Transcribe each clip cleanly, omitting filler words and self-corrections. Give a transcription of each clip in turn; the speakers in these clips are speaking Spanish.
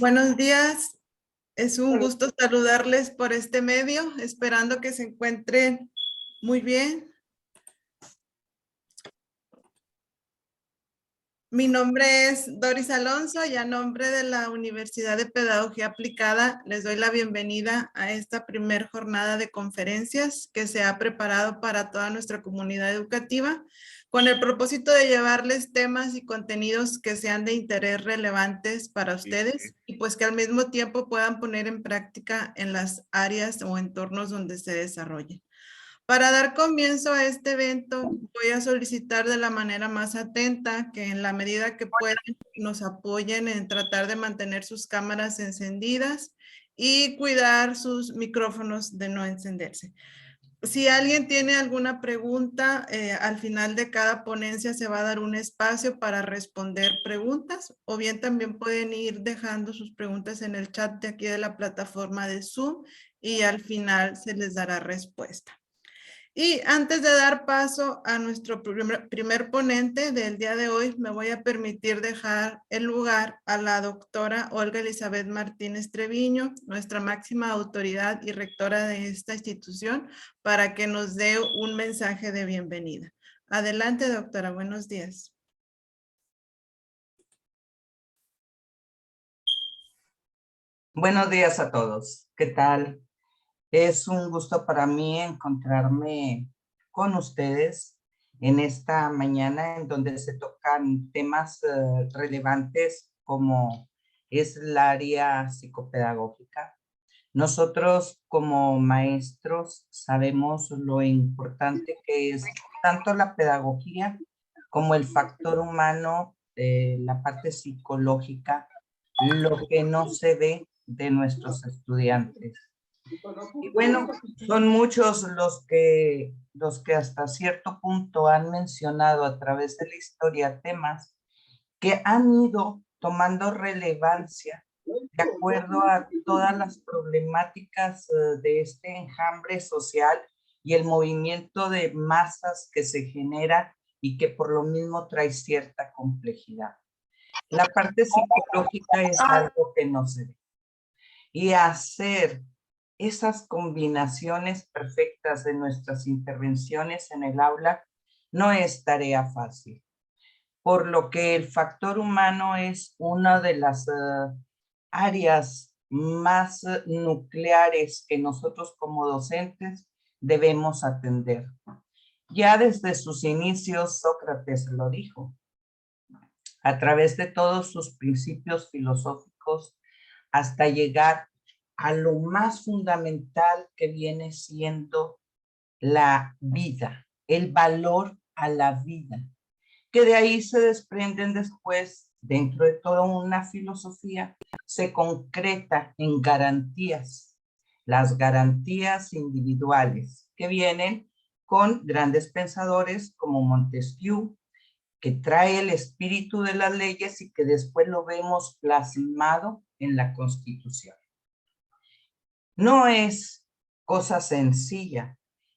Buenos días, es un gusto saludarles por este medio, esperando que se encuentren muy bien. Mi nombre es Doris Alonso y a nombre de la Universidad de Pedagogía Aplicada les doy la bienvenida a esta primer jornada de conferencias que se ha preparado para toda nuestra comunidad educativa con el propósito de llevarles temas y contenidos que sean de interés relevantes para ustedes y pues que al mismo tiempo puedan poner en práctica en las áreas o entornos donde se desarrollen. Para dar comienzo a este evento, voy a solicitar de la manera más atenta que en la medida que puedan nos apoyen en tratar de mantener sus cámaras encendidas y cuidar sus micrófonos de no encenderse. Si alguien tiene alguna pregunta, al final de cada ponencia se va a dar un espacio para responder preguntas, o bien también pueden ir dejando sus preguntas en el chat de aquí de la plataforma de Zoom y al final se les dará respuesta. Y antes de dar paso a nuestro primer ponente del día de hoy, me voy a permitir dejar el lugar a la doctora Olga Elizabeth Martínez Treviño, nuestra máxima autoridad y rectora de esta institución, para que nos dé un mensaje de bienvenida. Adelante, doctora. Buenos días. Buenos días a todos. ¿Qué tal? Es un gusto para mí encontrarme con ustedes en esta mañana en donde se tocan temas relevantes como es el área psicopedagógica. Nosotros como maestros sabemos lo importante que es tanto la pedagogía como el factor humano, la parte psicológica, lo que no se ve de nuestros estudiantes. Y bueno, son muchos los que hasta cierto punto han mencionado a través de la historia temas que han ido tomando relevancia de acuerdo a todas las problemáticas de este enjambre social y el movimiento de masas que se genera y que por lo mismo trae cierta complejidad. La parte psicológica es algo que no se ve. Y hacer esas combinaciones perfectas de nuestras intervenciones en el aula no es tarea fácil, por lo que el factor humano es una de las áreas más nucleares que nosotros como docentes debemos atender. Ya desde sus inicios Sócrates lo dijo, a través de todos sus principios filosóficos hasta llegar a lo más fundamental que viene siendo la vida, el valor a la vida, que de ahí se desprenden después, dentro de toda una filosofía, se concreta en garantías, las garantías individuales, que vienen con grandes pensadores como Montesquieu, que trae el espíritu de las leyes y que después lo vemos plasmado en la Constitución. No es cosa sencilla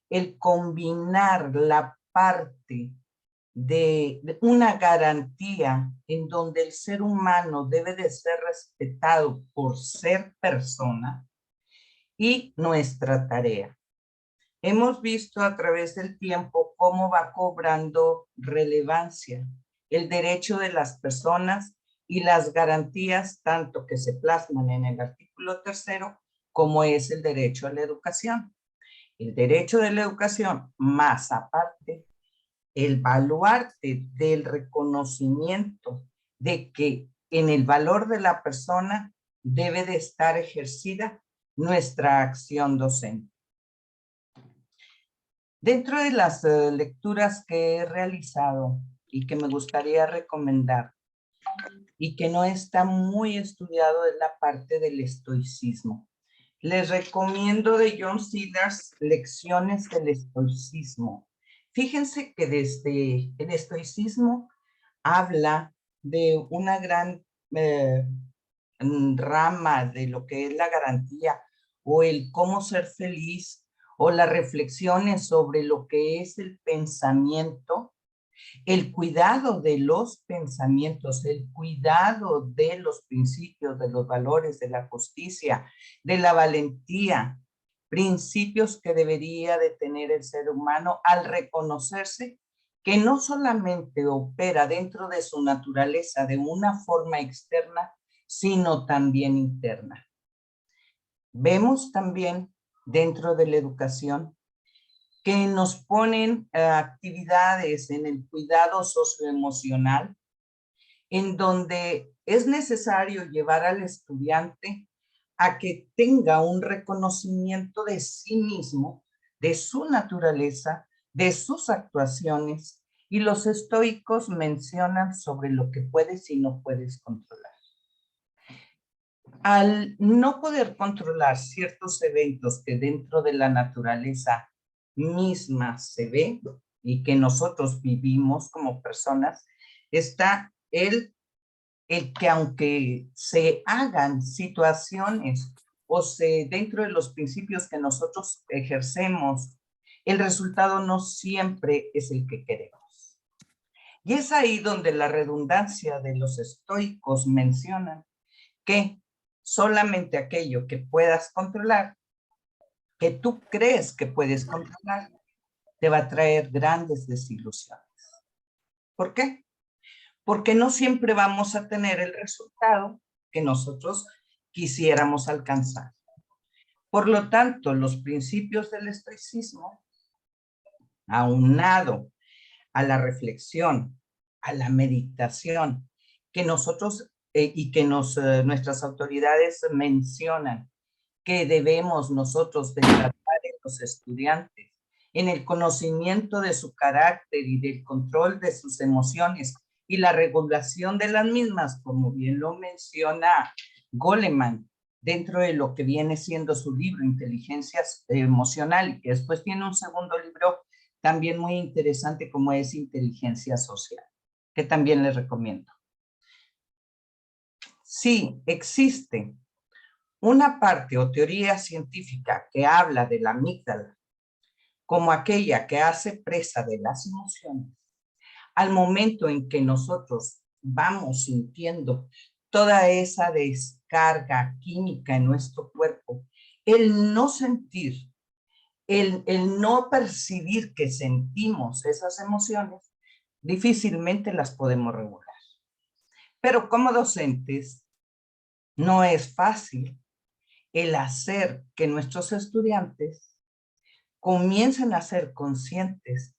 el combinar la parte de una garantía en donde el ser humano debe de ser respetado por ser persona y nuestra tarea. Hemos visto a través del tiempo cómo va cobrando relevancia el derecho de las personas y las garantías tanto que se plasman en el artículo 3º como es el derecho a la educación. El derecho de la educación, más aparte, el baluarte del reconocimiento de que en el valor de la persona debe de estar ejercida nuestra acción docente. Dentro de las lecturas que he realizado y que me gustaría recomendar y que no está muy estudiado es la parte del estoicismo. Les recomiendo de John Sears Lecciones del Estoicismo. Fíjense que desde el estoicismo habla de una gran rama de lo que es la garantía o el cómo ser feliz o las reflexiones sobre lo que es el pensamiento el cuidado de los pensamientos, el cuidado de los principios, de los valores, de la justicia, de la valentía, principios que debería de tener el ser humano al reconocerse que no solamente opera dentro de su naturaleza de una forma externa, sino también interna. Vemos también dentro de la educación que nos ponen actividades en el cuidado socioemocional, en donde es necesario llevar al estudiante a que tenga un reconocimiento de sí mismo, de su naturaleza, de sus actuaciones, y los estoicos mencionan sobre lo que puedes y no puedes controlar. Al no poder controlar ciertos eventos que dentro de la naturaleza misma se ve y que nosotros vivimos como personas, está el que aunque se hagan situaciones o dentro de los principios que nosotros ejercemos, el resultado no siempre es el que queremos. Y es ahí donde la redundancia de los estoicos mencionan que solamente aquello que puedas controlar, que tú crees que puedes controlar, te va a traer grandes desilusiones. ¿Por qué? Porque no siempre vamos a tener el resultado que nosotros quisiéramos alcanzar. Por lo tanto, los principios del estoicismo, aunado a la reflexión, a la meditación, que nosotros y que nuestras autoridades mencionan que debemos nosotros de tratar en los estudiantes, en el conocimiento de su carácter y del control de sus emociones y la regulación de las mismas, como bien lo menciona Goleman, dentro de lo que viene siendo su libro Inteligencia Emocional, y que después tiene un segundo libro también muy interesante como es Inteligencia Social, que también les recomiendo. Sí, existe una parte o teoría científica que habla de la amígdala como aquella que hace presa de las emociones. Al momento en que nosotros vamos sintiendo toda esa descarga química en nuestro cuerpo, el no sentir, el no percibir que sentimos esas emociones, difícilmente las podemos regular. Pero como docentes, no es fácil el hacer que nuestros estudiantes comiencen a ser conscientes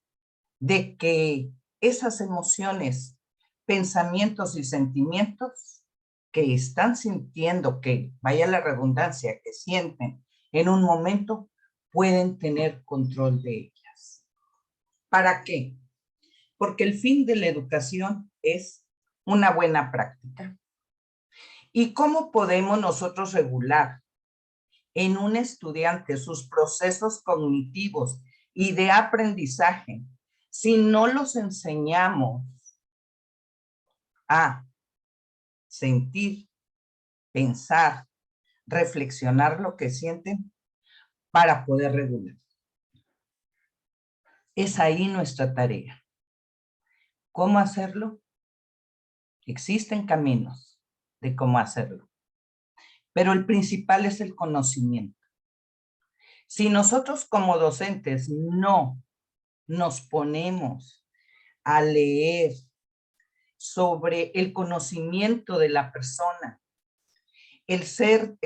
de que esas emociones, pensamientos y sentimientos que están sintiendo, que vaya la redundancia, que sienten en un momento, pueden tener control de ellas. ¿Para qué? Porque el fin de la educación es una buena práctica. ¿Y cómo podemos nosotros regular en un estudiante sus procesos cognitivos y de aprendizaje si no los enseñamos a sentir, pensar, reflexionar lo que sienten para poder regular? Es ahí nuestra tarea. ¿Cómo hacerlo? Existen caminos de cómo hacerlo, pero el principal es el conocimiento. Si nosotros como docentes no nos ponemos a leer sobre el conocimiento de la persona, el saber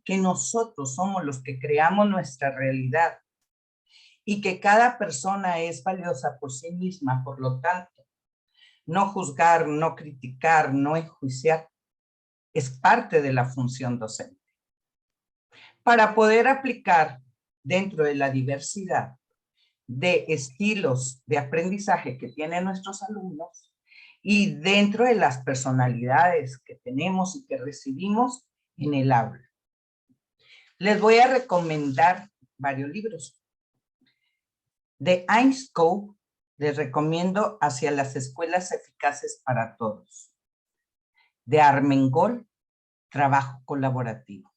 que nosotros somos los que creamos nuestra realidad y que cada persona es valiosa por sí misma, por lo tanto, no juzgar, no criticar, no enjuiciar, es parte de la función docente. Para poder aplicar dentro de la diversidad de estilos de aprendizaje que tienen nuestros alumnos y dentro de las personalidades que tenemos y que recibimos en el aula. Les voy a recomendar varios libros. De Ainscope les recomiendo Hacia las escuelas eficaces para todos. De Armengol, Trabajo colaborativo.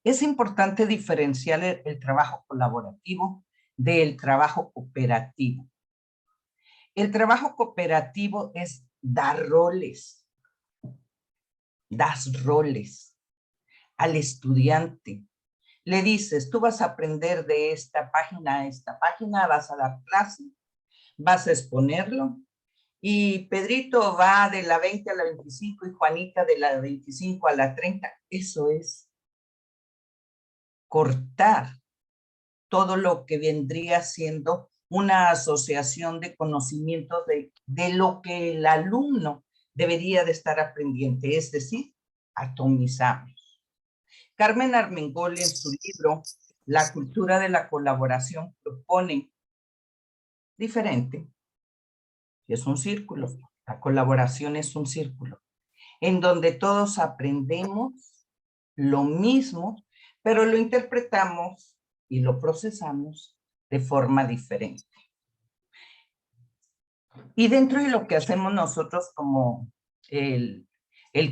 Es importante diferenciar el trabajo colaborativo del trabajo cooperativo. El trabajo cooperativo es dar roles, das roles al estudiante. Le dices, tú vas a aprender de esta página a esta página, vas a dar clase, vas a exponerlo, y Pedrito va de la 20 a la 25 y Juanita de la 25 a la 30. Eso es cortar todo lo que vendría siendo una asociación de conocimientos de lo que el alumno debería de estar aprendiendo, es decir, atomizamos. Carmen Armengol en su libro La cultura de la colaboración propone diferente, es un círculo, la colaboración es un círculo, en donde todos aprendemos lo mismo, pero lo interpretamos y lo procesamos de forma diferente. Y dentro de lo que hacemos nosotros como el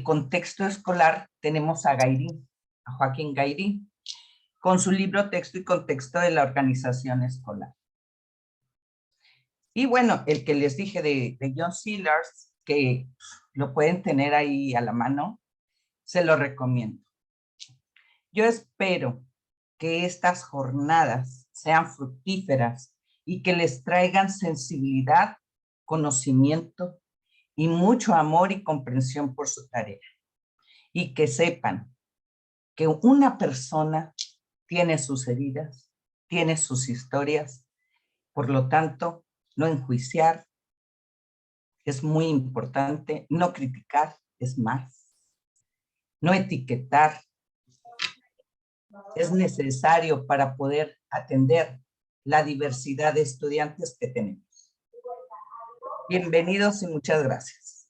contexto escolar, tenemos a Gairín, a Joaquín Gairín, con su libro Texto y Contexto de la Organización Escolar. Y bueno, el que les dije de John Seelers, que lo pueden tener ahí a la mano, se lo recomiendo. Yo espero que estas jornadas sean fructíferas y que les traigan sensibilidad, conocimiento y mucho amor y comprensión por su tarea. Y que sepan que una persona tiene sus heridas, tiene sus historias, por lo tanto, no enjuiciar es muy importante, no criticar es más, no etiquetar es necesario para poder atender la diversidad de estudiantes que tenemos. Bienvenidos y muchas gracias.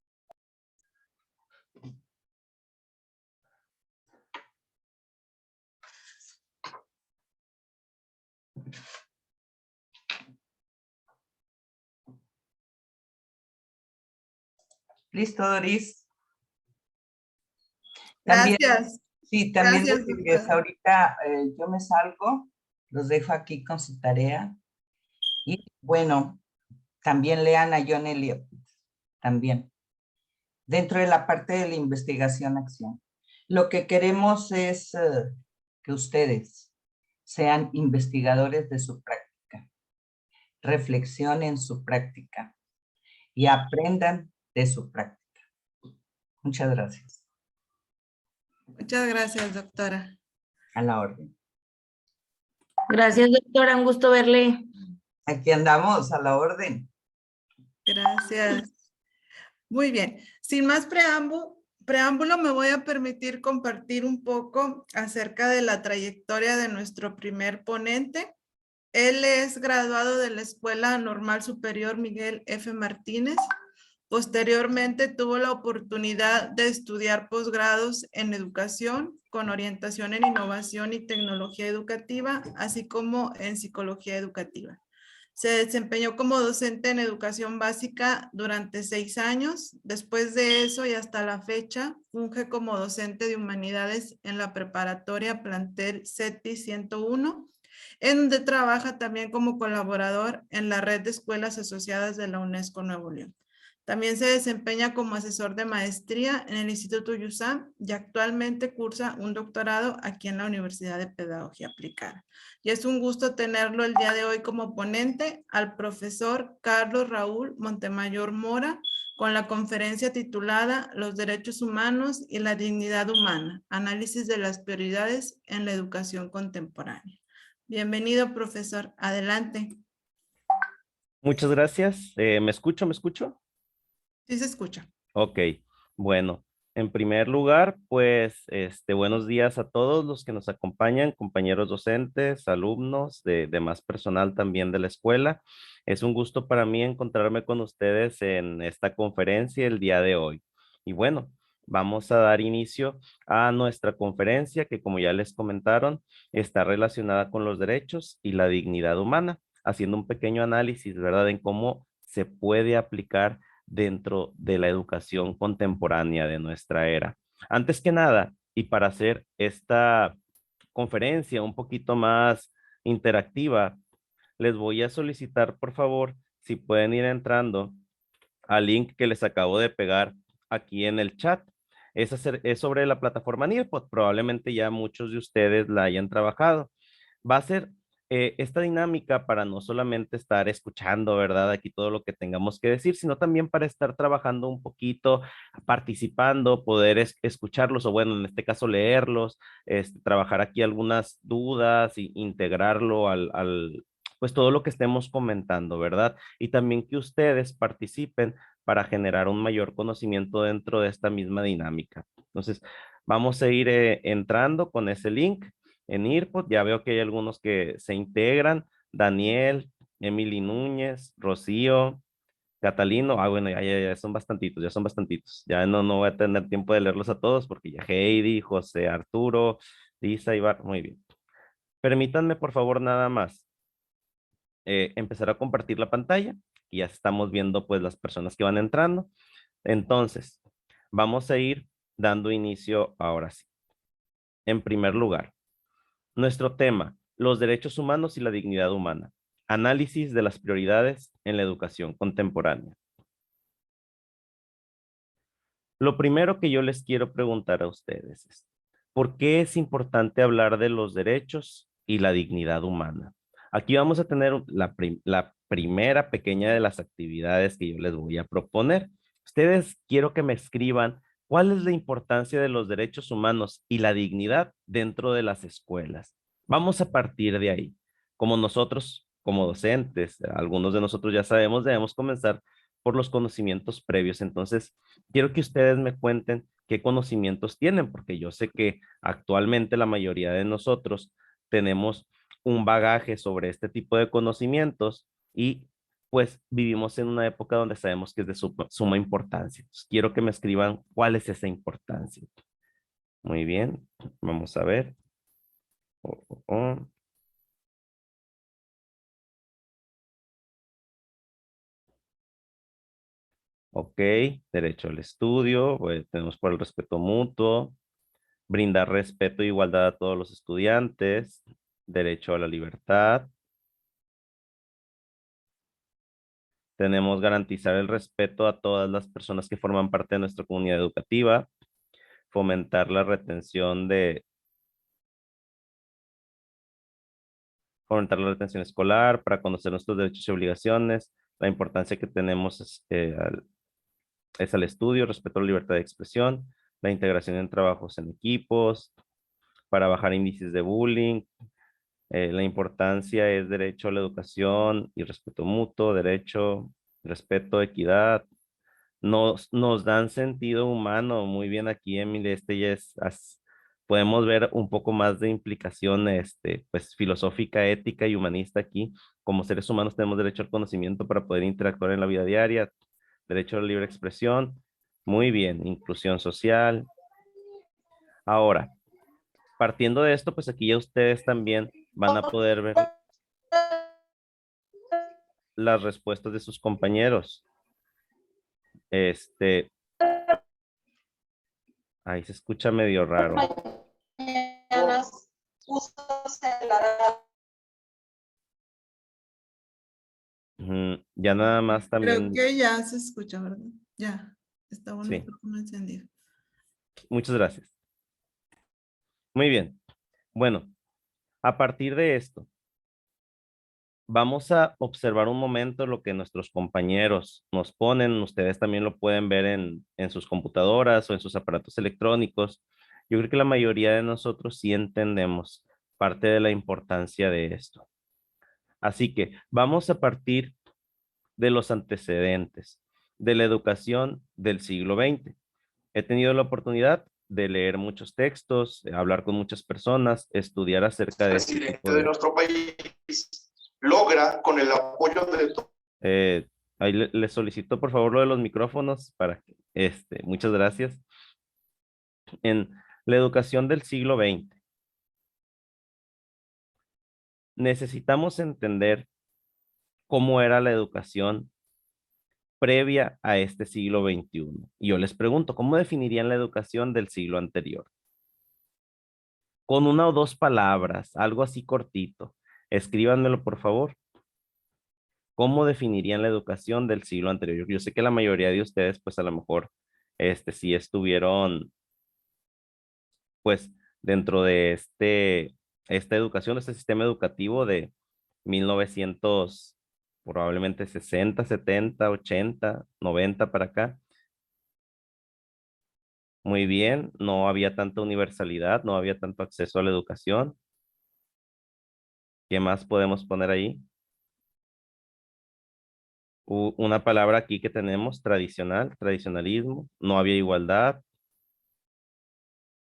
¿Listo, Doris? También, Gracias. sí, también Gracias, decirles, doctora. ahorita yo me salgo, los dejo aquí con su tarea. Y bueno, también lean a John Eliot, también, dentro de la parte de la investigación-acción. Lo que queremos es que ustedes sean investigadores de su práctica, reflexionen su práctica y aprendan de su práctica. Muchas gracias. Muchas gracias, doctora. A la orden. Gracias, doctora. Un gusto verle. Aquí andamos, a la orden. Gracias. Muy bien. Sin más preámbulo, me voy a permitir compartir un poco acerca de la trayectoria de nuestro primer ponente. Él es graduado de la Escuela Normal Superior Miguel F. Martínez. Posteriormente tuvo la oportunidad de estudiar posgrados en educación con orientación en innovación y tecnología educativa, así como en psicología educativa. Se desempeñó como docente en educación básica durante 6 años. Después de eso y hasta la fecha, funge como docente de humanidades en la preparatoria plantel CETI 101, en donde trabaja también como colaborador en la red de escuelas asociadas de la UNESCO Nuevo León. También se desempeña como asesor de maestría en el Instituto USAM y actualmente cursa un doctorado aquí en la Universidad de Pedagogía Aplicada. Y es un gusto tenerlo el día de hoy como ponente al profesor Carlos Raúl Montemayor Mora con la conferencia titulada Los derechos humanos y la dignidad humana, análisis de las prioridades en la educación contemporánea. Bienvenido, profesor. Adelante. Muchas gracias. ¿Me escucho? ¿Me escucho? Sí se escucha. Ok, bueno, en primer lugar, pues, buenos días a todos los que nos acompañan, compañeros docentes, alumnos, demás personal también de la escuela. Es un gusto para mí encontrarme con ustedes en esta conferencia el día de hoy. Y bueno, vamos a dar inicio a nuestra conferencia que, como ya les comentaron, está relacionada con los derechos y la dignidad humana, haciendo un pequeño análisis, ¿verdad?, en cómo se puede aplicar dentro de la educación contemporánea de nuestra era. Antes que nada, y para hacer esta conferencia un poquito más interactiva, les voy a solicitar, por favor, si pueden ir entrando al link que les acabo de pegar aquí en el chat. Es sobre la plataforma Nearpod. Probablemente ya muchos de ustedes la hayan trabajado. Va a ser esta dinámica para no solamente estar escuchando, ¿verdad? Aquí todo lo que tengamos que decir, sino también para estar trabajando un poquito, participando, poder escucharlos o bueno, en este caso leerlos, trabajar aquí algunas dudas y integrarlo pues todo lo que estemos comentando, ¿verdad? Y también que ustedes participen para generar un mayor conocimiento dentro de esta misma dinámica. Entonces, vamos a ir entrando con ese link en Earpod. Ya veo que hay algunos que se integran. Daniel, Emily Núñez, Rocío, Catalino. Bueno, ya son bastantitos, ya son bastantitos. Ya no voy a tener tiempo de leerlos a todos porque ya Heidi, José Arturo, Lisa, Ibar. Muy bien. Permítanme, por favor, nada más empezar a compartir la pantalla y ya estamos viendo pues las personas que van entrando. Entonces, vamos a ir dando inicio ahora sí. En primer lugar, nuestro tema, los derechos humanos y la dignidad humana. Análisis de las prioridades en la educación contemporánea. Lo primero que yo les quiero preguntar a ustedes es, ¿por qué es importante hablar de los derechos y la dignidad humana? Aquí vamos a tener la primera pequeña de las actividades que yo les voy a proponer. Ustedes quiero que me escriban cuál es la importancia de los derechos humanos y la dignidad dentro de las escuelas. Vamos a partir de ahí. Como nosotros, como docentes, algunos de nosotros ya sabemos, debemos comenzar por los conocimientos previos. Entonces, quiero que ustedes me cuenten qué conocimientos tienen, porque yo sé que actualmente la mayoría de nosotros tenemos un bagaje sobre este tipo de conocimientos y pues vivimos en una época donde sabemos que es de suma importancia. Entonces, quiero que me escriban cuál es esa importancia. Muy bien, vamos a ver. Ok, derecho al estudio, pues, tenemos por el respeto mutuo, brindar respeto e igualdad a todos los estudiantes, derecho a la libertad. Tenemos garantizar el respeto a todas las personas que forman parte de nuestra comunidad educativa, fomentar la retención fomentar la retención escolar para conocer nuestros derechos y obligaciones, la importancia que tenemos es al estudio, respeto a la libertad de expresión, la integración en trabajos en equipos, para bajar índices de bullying. La importancia es derecho a la educación y respeto mutuo, derecho, respeto, equidad. Nos dan sentido humano. Muy bien aquí, Emily, ya podemos ver un poco más de implicación, pues filosófica, ética y humanista aquí. Como seres humanos tenemos derecho al conocimiento para poder interactuar en la vida diaria, derecho a la libre expresión. Muy bien, inclusión social. Ahora, partiendo de esto, pues aquí ya ustedes también van a poder ver las respuestas de sus compañeros. Este, ahí se escucha medio raro. Ya nada más Creo también, que ya se escucha, ¿verdad? Ya, está un sí, micrófono encendido. muchas gracias. Muy bien. Bueno, a partir de esto, vamos a observar un momento lo que nuestros compañeros nos ponen. Ustedes también lo pueden ver en sus computadoras o en sus aparatos electrónicos. Yo creo que la mayoría de nosotros sí entendemos parte de la importancia de esto. Así que vamos a partir de los antecedentes de la educación del siglo XX. He tenido la oportunidad de leer muchos textos, hablar con muchas personas, estudiar acerca de este presidente tipo de nuestro país logra con el apoyo de ahí le solicito por favor lo de los micrófonos para que, muchas gracias. En la educación del siglo XX, necesitamos entender cómo era la educación previa a este siglo XXI. Y yo les pregunto, ¿cómo definirían la educación del siglo anterior? Con una o dos palabras, algo así cortito. Escríbanmelo, por favor. ¿cómo definirían la educación del siglo anterior? Yo sé que la mayoría de ustedes, pues a lo mejor, sí estuvieron, pues, dentro de esta educación, este sistema educativo de 1900, probablemente 60, 70, 80, 90 para acá. Muy bien, no había tanta universalidad, no había tanto acceso a la educación. ¿Qué más podemos poner ahí? Una palabra aquí que tenemos, tradicional, tradicionalismo, no había igualdad,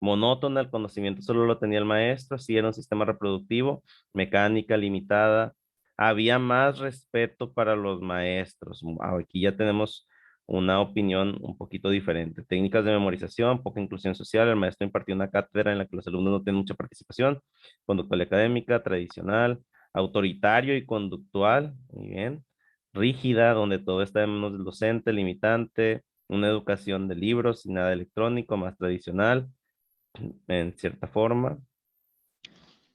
monótona, el conocimiento solo lo tenía el maestro, sí era un sistema reproductivo, mecánica limitada, había más respeto para los maestros. Aquí ya tenemos una opinión un poquito diferente. Técnicas de memorización, poca inclusión social, el maestro impartió una cátedra en la que los alumnos no tienen mucha participación, conductual y académica, tradicional, autoritario y conductual, muy bien, rígida, donde todo está en manos del docente, limitante, una educación de libros y nada electrónico, más tradicional, en cierta forma,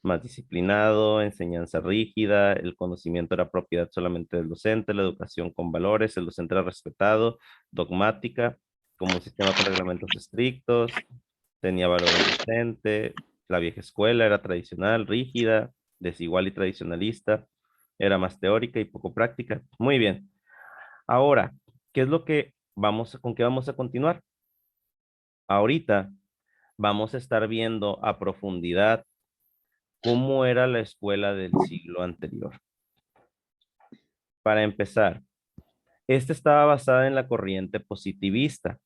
más disciplinado, enseñanza rígida, el conocimiento era propiedad solamente del docente, la educación con valores, el docente era respetado, dogmática, como un sistema con reglamentos estrictos, tenía valor el docente, la vieja escuela era tradicional, rígida, desigual y tradicionalista, era más teórica y poco práctica. Muy bien. Ahora, ¿qué es lo que con qué vamos a continuar? Ahorita vamos a estar viendo a profundidad cómo era la escuela del siglo anterior. Para empezar, esta estaba basada en la corriente positivista.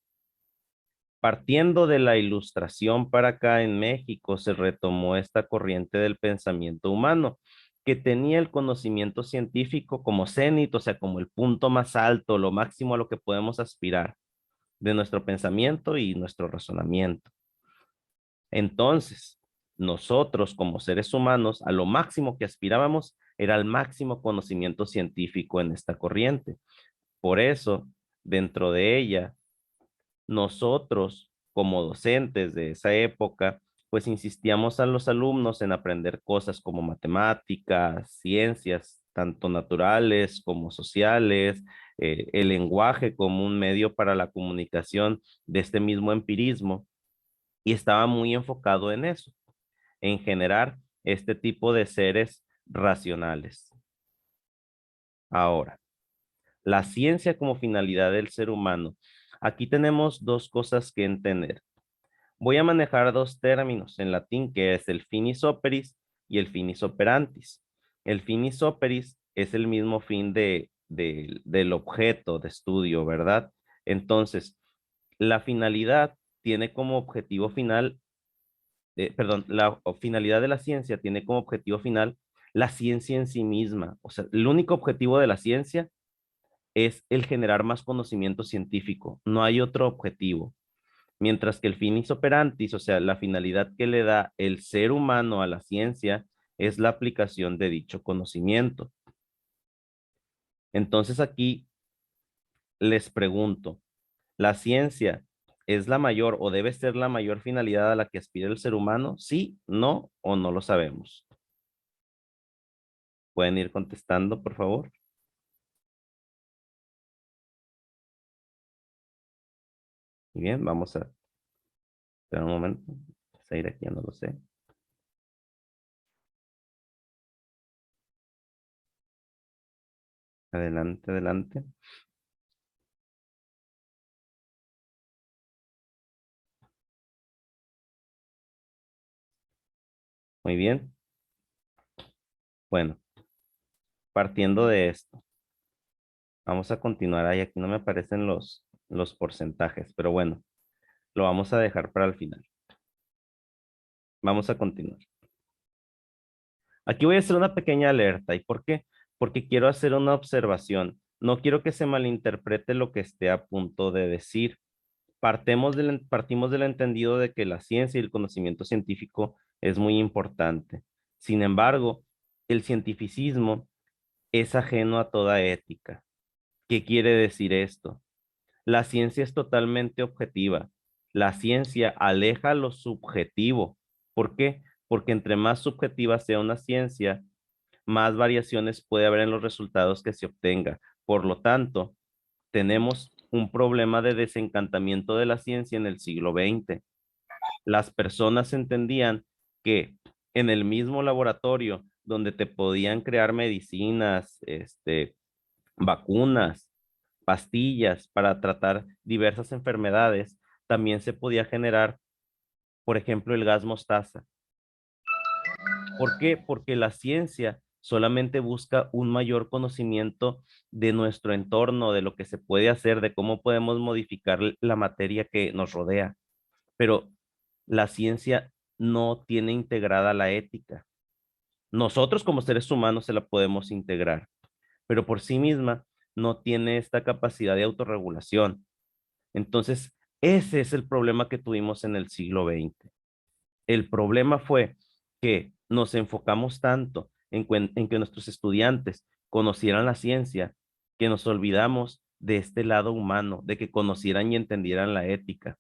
Partiendo de la Ilustración para acá en México, se retomó esta corriente del pensamiento humano, que tenía el conocimiento científico como cenit, o sea, como el punto más alto, lo máximo a lo que podemos aspirar de nuestro pensamiento y nuestro razonamiento. Entonces, nosotros como seres humanos, a lo máximo que aspirábamos era al máximo conocimiento científico en esta corriente. Por eso, dentro de ella, nosotros como docentes de esa época, pues insistíamos a los alumnos en aprender cosas como matemáticas, ciencias, tanto naturales como sociales, el lenguaje como un medio para la comunicación de este mismo empirismo, y estaba muy enfocado en eso, en generar este tipo de seres racionales. Ahora, la ciencia como finalidad del ser humano. Aquí tenemos dos cosas que entender. Voy a manejar dos términos en latín, que es el finis operis y el finis operantis. El finis operis es el mismo fin del objeto de estudio, ¿verdad? Entonces, la finalidad tiene como objetivo final, perdón, la finalidad de la ciencia tiene como objetivo final la ciencia en sí misma. O sea, el único objetivo de la ciencia es el generar más conocimiento científico. No hay otro objetivo. Mientras que el finis operantis, o sea, la finalidad que le da el ser humano a la ciencia, es la aplicación de dicho conocimiento. Entonces aquí les pregunto, ¿la ciencia es la mayor o debe ser la mayor finalidad a la que aspira el ser humano? ¿Sí, no o no lo sabemos? ¿Pueden ir contestando, por favor? Muy bien, vamos a esperar un momento. Vamos a ir aquí, ya no lo sé. Adelante, adelante. Muy bien. Bueno, partiendo de esto, vamos a continuar ahí. Aquí no me aparecen los porcentajes, pero bueno, lo vamos a dejar para el final. Vamos a continuar. Aquí voy a hacer una pequeña alerta. ¿Y por qué? Porque quiero hacer una observación. No quiero que se malinterprete lo que esté a punto de decir. Partimos del entendido de que la ciencia y el conocimiento científico es muy importante. Sin embargo, el cientificismo es ajeno a toda ética. ¿Qué quiere decir esto? La ciencia es totalmente objetiva. La ciencia aleja lo subjetivo. ¿Por qué? Porque entre más subjetiva sea una ciencia, más variaciones puede haber en los resultados que se obtenga. Por lo tanto, tenemos un problema de desencantamiento de la ciencia en el siglo XX. Las personas entendían que en el mismo laboratorio donde te podían crear medicinas, vacunas, pastillas para tratar diversas enfermedades, también se podía generar, por ejemplo, el gas mostaza. ¿Por qué? Porque la ciencia solamente busca un mayor conocimiento de nuestro entorno, de lo que se puede hacer, de cómo podemos modificar la materia que nos rodea. Pero la ciencia no tiene integrada la ética. Nosotros como seres humanos se la podemos integrar, pero por sí misma no tiene esta capacidad de autorregulación. Entonces, ese es el problema que tuvimos en el siglo XX. El problema fue que nos enfocamos tanto en que nuestros estudiantes conocieran la ciencia, que nos olvidamos de este lado humano, de que conocieran y entendieran la ética.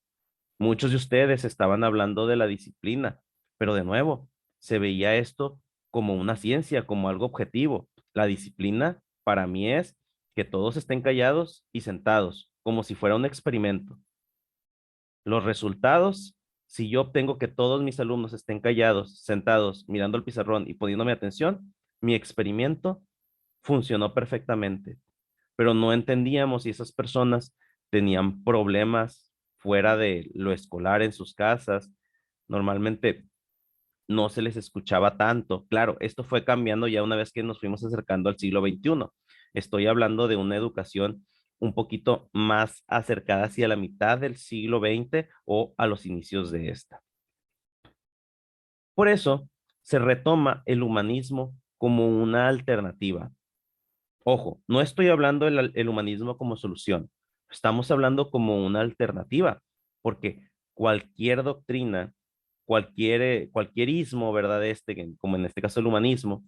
Muchos de ustedes estaban hablando de la disciplina, pero de nuevo, se veía esto como una ciencia, como algo objetivo. La disciplina para mí es que todos estén callados y sentados, como si fuera un experimento. Los resultados, si yo obtengo que todos mis alumnos estén callados, sentados, mirando el pizarrón y poniéndome atención, mi experimento funcionó perfectamente. Pero no entendíamos si esas personas tenían problemas fuera de lo escolar en sus casas. Normalmente no se les escuchaba tanto. Claro, esto fue cambiando ya una vez que nos fuimos acercando al siglo XXI. Estoy hablando de una educación un poquito más acercada hacia la mitad del siglo XX o a los inicios de esta. Por eso se retoma el humanismo como una alternativa. Ojo, no estoy hablando del humanismo como solución, estamos hablando como una alternativa, porque cualquier doctrina, cualquier ismo, ¿verdad? Como en este caso el humanismo,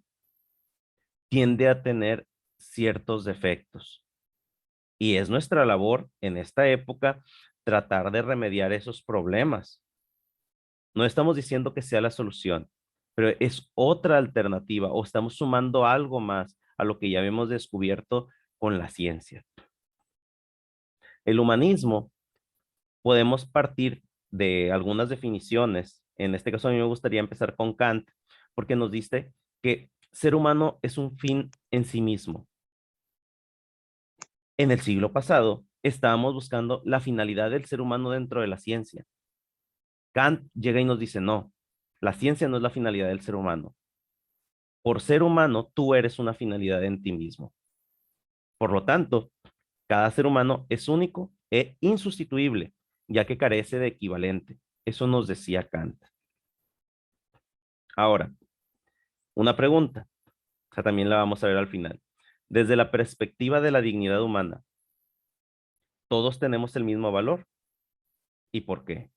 tiende a tener ciertos defectos. Y es nuestra labor en esta época tratar de remediar esos problemas. No estamos diciendo que sea la solución, pero es otra alternativa o estamos sumando algo más a lo que ya hemos descubierto con la ciencia. El humanismo, podemos partir de algunas definiciones. En este caso, a mí me gustaría empezar con Kant, porque nos dice que ser humano es un fin en sí mismo. En el siglo pasado, estábamos buscando la finalidad del ser humano dentro de la ciencia. Kant llega y nos dice, no, la ciencia no es la finalidad del ser humano. Por ser humano, tú eres una finalidad en ti mismo. Por lo tanto, cada ser humano es único e insustituible, ya que carece de equivalente. Eso nos decía Kant. Ahora, una pregunta, o sea, también la vamos a ver al final. Desde la perspectiva de la dignidad humana, ¿todos tenemos el mismo valor? ¿Y por qué?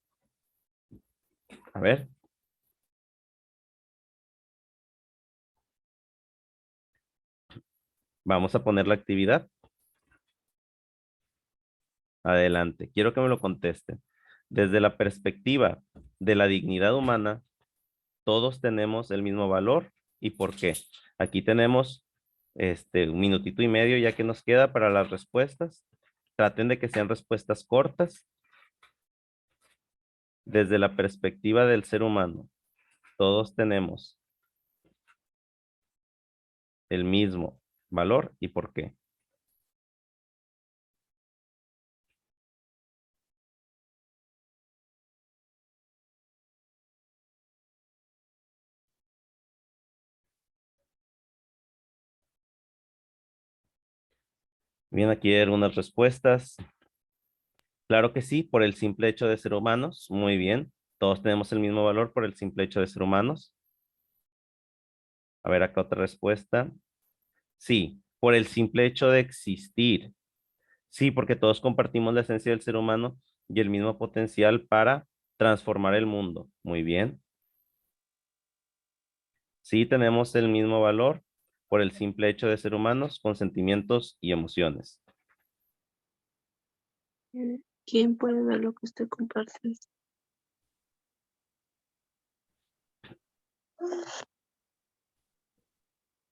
A ver. Vamos a poner la actividad. Adelante. Quiero que me lo contesten. Desde la perspectiva de la dignidad humana, ¿todos tenemos el mismo valor? ¿Y por qué? Aquí tenemos un minutito y medio ya que nos queda para las respuestas. Traten de que sean respuestas cortas. Desde la perspectiva del ser humano, todos tenemos el mismo valor y por qué. Bien, aquí hay algunas respuestas. Claro que sí, por el simple hecho de ser humanos. Muy bien. Todos tenemos el mismo valor por el simple hecho de ser humanos. A ver, acá otra respuesta. Sí, por el simple hecho de existir. Sí, porque todos compartimos la esencia del ser humano y el mismo potencial para transformar el mundo. Muy bien. Sí, tenemos el mismo valor por el simple hecho de ser humanos con sentimientos y emociones. ¿Quién puede ver lo que usted comparte?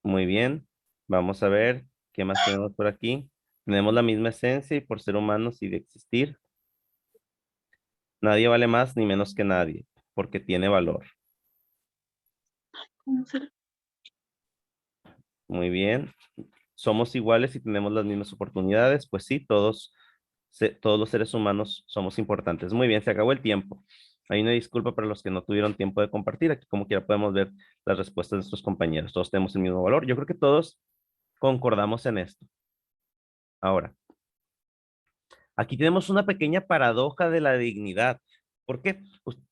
Muy bien. Vamos a ver qué más tenemos por aquí. Tenemos la misma esencia y por ser humanos y de existir, nadie vale más ni menos que nadie, porque tiene valor. ¿Cómo será? Muy bien. Somos iguales y tenemos las mismas oportunidades. Pues sí, todos los seres humanos somos importantes. Muy bien, se acabó el tiempo. Hay una disculpa para los que no tuvieron tiempo de compartir. Aquí como quiera podemos ver las respuestas de nuestros compañeros. Todos tenemos el mismo valor. Yo creo que todos concordamos en esto. Ahora, aquí tenemos una pequeña paradoja de la dignidad. ¿Por qué?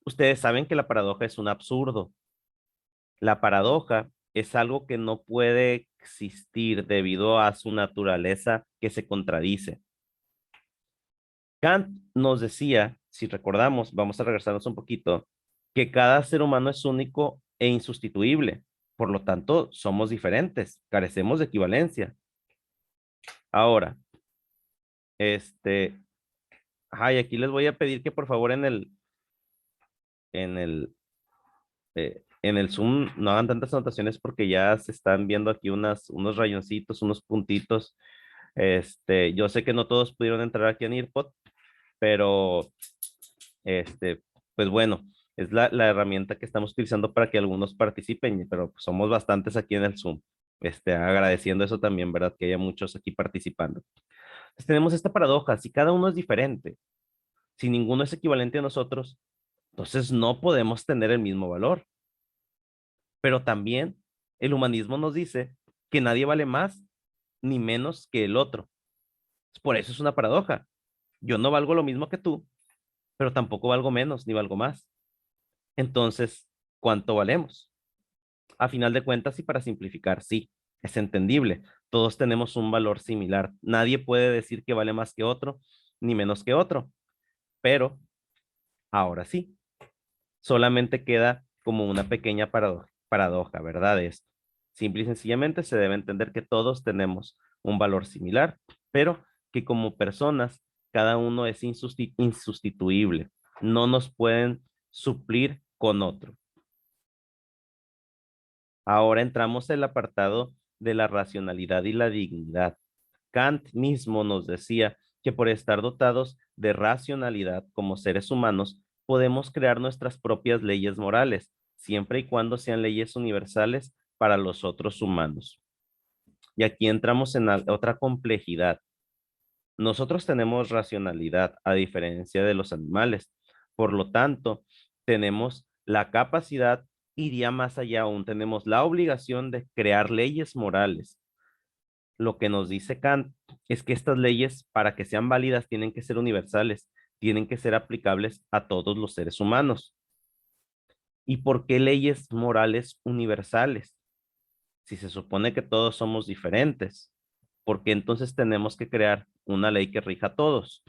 Ustedes saben que la paradoja es un absurdo. La paradoja es algo que no puede existir debido a su naturaleza que se contradice. Kant nos decía, si recordamos, vamos a regresarnos un poquito, que cada ser humano es único e insustituible. Por lo tanto, somos diferentes, carecemos de equivalencia. Ahora, y aquí les voy a pedir que por favor en el, en el Zoom no hagan tantas anotaciones porque ya se están viendo aquí unos rayoncitos, unos puntitos. Yo sé que no todos pudieron entrar aquí en EarPod, pero este, pues bueno, es la herramienta que estamos utilizando para que algunos participen, pero pues somos bastantes aquí en el Zoom. Agradeciendo eso también, ¿verdad? Que haya muchos aquí participando. Entonces tenemos esta paradoja, si cada uno es diferente, si ninguno es equivalente a nosotros, entonces no podemos tener el mismo valor. Pero también el humanismo nos dice que nadie vale más ni menos que el otro. Por eso es una paradoja. Yo no valgo lo mismo que tú, pero tampoco valgo menos ni valgo más. Entonces, ¿cuánto valemos? A final de cuentas, y para simplificar, sí, es entendible. Todos tenemos un valor similar. Nadie puede decir que vale más que otro, ni menos que otro. Pero, ahora sí, solamente queda como una pequeña paradoja, ¿verdad? Esto. Simple y sencillamente se debe entender que todos tenemos un valor similar, pero que como personas, cada uno es insustituible. No nos pueden suplir con otro. Ahora entramos en el apartado de la racionalidad y la dignidad. Kant mismo nos decía que por estar dotados de racionalidad como seres humanos, podemos crear nuestras propias leyes morales, siempre y cuando sean leyes universales para los otros humanos. Y aquí entramos en otra complejidad. Nosotros tenemos racionalidad a diferencia de los animales. Por lo tanto, tenemos la capacidad, iría más allá aún, tenemos la obligación de crear leyes morales. Lo que nos dice Kant es que estas leyes, para que sean válidas, tienen que ser universales, tienen que ser aplicables a todos los seres humanos. ¿Y por qué leyes morales universales? Si se supone que todos somos diferentes, ¿por qué entonces tenemos que crear una ley que rija a todos?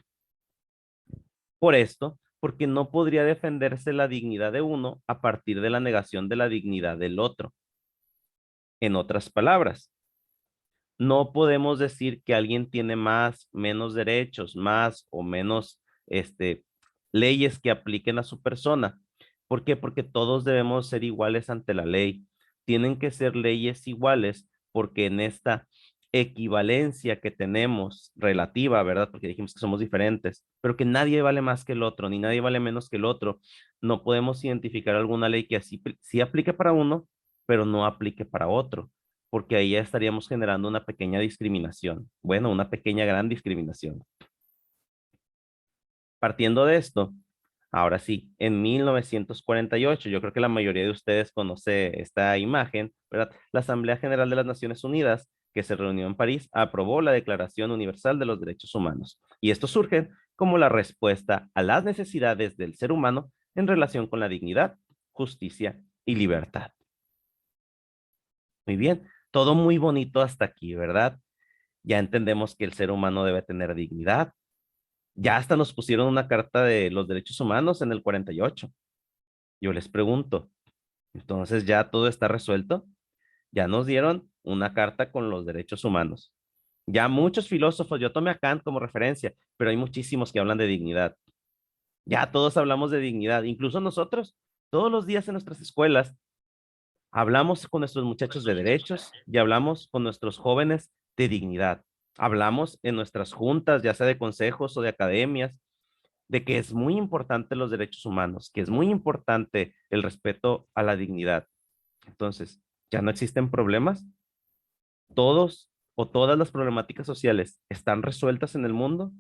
Por esto, porque no podría defenderse la dignidad de uno a partir de la negación de la dignidad del otro. En otras palabras, no podemos decir que alguien tiene más, menos derechos, más o menos, leyes que apliquen a su persona. ¿Por qué? Porque todos debemos ser iguales ante la ley. Tienen que ser leyes iguales porque en esta equivalencia que tenemos relativa, ¿verdad? Porque dijimos que somos diferentes, pero que nadie vale más que el otro, ni nadie vale menos que el otro. No podemos identificar alguna ley que así sí aplique para uno, pero no aplique para otro, porque ahí ya estaríamos generando una pequeña discriminación. Bueno, una pequeña gran discriminación. Partiendo de esto, ahora sí, en 1948, yo creo que la mayoría de ustedes conoce esta imagen, ¿verdad? La Asamblea General de las Naciones Unidas, que se reunió en París, aprobó la Declaración Universal de los Derechos Humanos. Y esto surge como la respuesta a las necesidades del ser humano en relación con la dignidad, justicia y libertad. Muy bien, todo muy bonito hasta aquí, ¿verdad? Ya entendemos que el ser humano debe tener dignidad. Ya hasta nos pusieron una carta de los derechos humanos en el 48. Yo les pregunto, entonces ya todo está resuelto. Ya nos dieron una carta con los derechos humanos. Ya muchos filósofos, yo tomé a Kant como referencia, pero hay muchísimos que hablan de dignidad. Ya todos hablamos de dignidad, incluso nosotros, todos los días en nuestras escuelas Hablamos con nuestros muchachos de derechos y hablamos con nuestros jóvenes de dignidad. Hablamos en nuestras juntas, ya sea de consejos o de academias, de que es muy importante los derechos humanos, que es muy importante el respeto a la dignidad. Entonces, ¿ya no existen problemas? ¿Todos o todas las problemáticas sociales están resueltas en el mundo?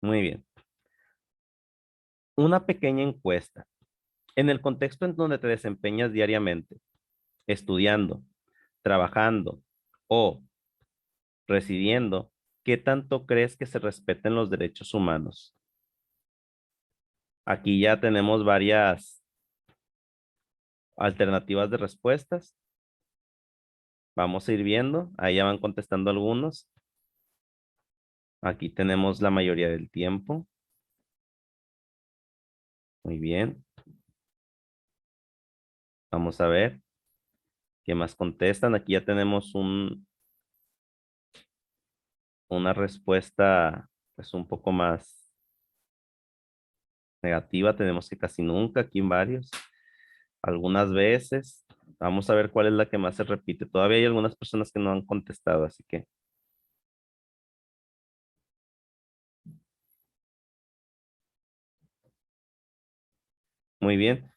Muy bien. Una pequeña encuesta. En el contexto en donde te desempeñas diariamente, estudiando, trabajando o residiendo, ¿qué tanto crees que se respeten los derechos humanos? Aquí ya tenemos varias alternativas de respuestas. Vamos a ir viendo. Ahí ya van contestando algunos. Aquí tenemos la mayoría del tiempo. Muy bien. Vamos a ver qué más contestan. Aquí ya tenemos una respuesta pues un poco más negativa. Tenemos que casi nunca, aquí en varios. Algunas veces. Vamos a ver cuál es la que más se repite. Todavía hay algunas personas que no han contestado, así que muy bien.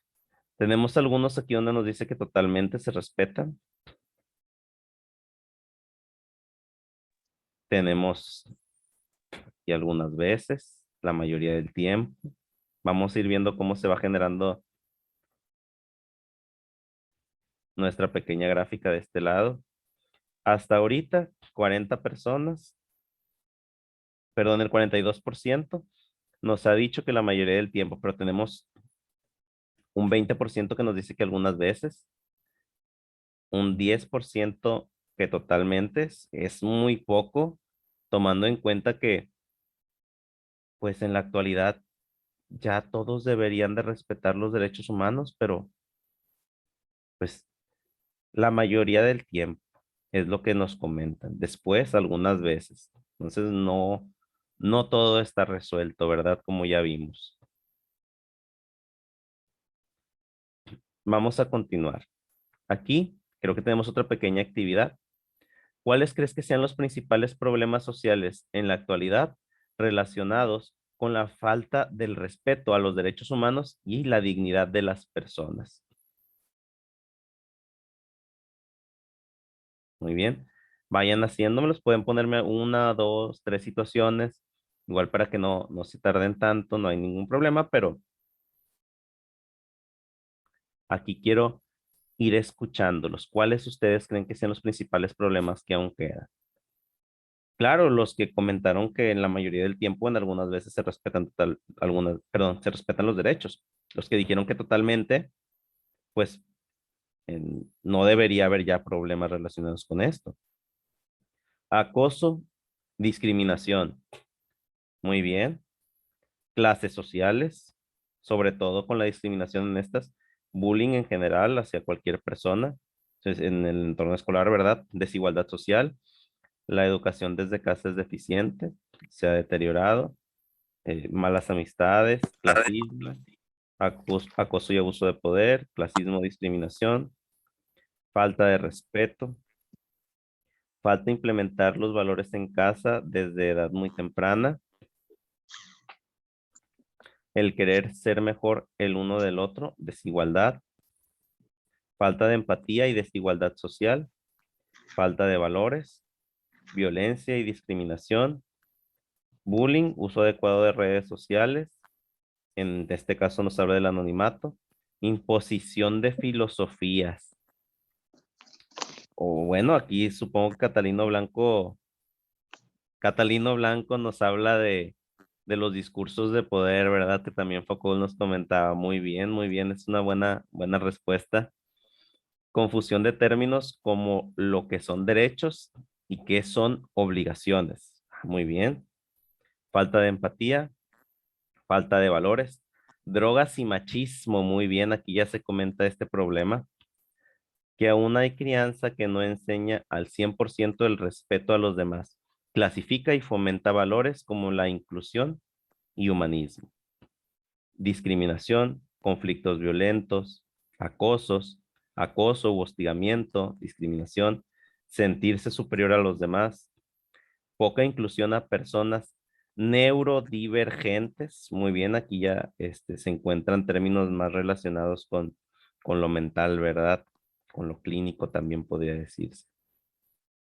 Tenemos algunos aquí donde nos dice que totalmente se respetan. Tenemos y algunas veces, la mayoría del tiempo. Vamos a ir viendo cómo se va generando nuestra pequeña gráfica de este lado. Hasta ahorita, 40 personas, perdón, el 42% nos ha dicho que la mayoría del tiempo, pero tenemos un 20% que nos dice que algunas veces, un 10% que totalmente es muy poco, tomando en cuenta que, pues en la actualidad, ya todos deberían de respetar los derechos humanos, pero pues la mayoría del tiempo es lo que nos comentan. Después, algunas veces. Entonces, no todo está resuelto, ¿verdad? Como ya vimos. Vamos a continuar. Aquí creo que tenemos otra pequeña actividad. ¿Cuáles crees que sean los principales problemas sociales en la actualidad relacionados con la falta del respeto a los derechos humanos y la dignidad de las personas? Muy bien. Vayan haciéndomelos. Pueden ponerme una, dos, tres situaciones. Igual para que no se tarden tanto, no hay ningún problema, pero aquí quiero ir escuchándolos. ¿Cuáles ustedes creen que sean los principales problemas que aún quedan? Claro, los que comentaron que en la mayoría del tiempo, en algunas veces se respetan se respetan los derechos. Los que dijeron que totalmente, pues no debería haber ya problemas relacionados con esto. Acoso, discriminación. Muy bien. Clases sociales, sobre todo con la discriminación en estas, bullying en general hacia cualquier persona, entonces, en el entorno escolar, ¿verdad? Desigualdad social, la educación desde casa es deficiente, se ha deteriorado, malas amistades, clasismo, acoso y abuso de poder, clasismo, discriminación, falta de respeto, falta implementar los valores en casa desde edad muy temprana, el querer ser mejor el uno del otro, desigualdad, falta de empatía y desigualdad social, falta de valores, violencia y discriminación, bullying, uso adecuado de redes sociales, en este caso nos habla del anonimato, imposición de filosofías. O bueno, aquí supongo que Catalino Blanco nos habla de los discursos de poder, ¿verdad? Que también Foucault nos comentaba. Muy bien, es una buena respuesta. Confusión de términos como lo que son derechos y qué son obligaciones. Muy bien. Falta de empatía, falta de valores, drogas y machismo. Muy bien, aquí ya se comenta este problema, que aún hay crianza que no enseña al 100% el respeto a los demás. Clasifica y fomenta valores como la inclusión y humanismo. Discriminación, conflictos violentos, acoso u hostigamiento, discriminación, sentirse superior a los demás, poca inclusión a personas neurodivergentes. Muy bien, aquí ya se encuentran términos más relacionados con lo mental, ¿verdad? Con lo clínico también podría decirse.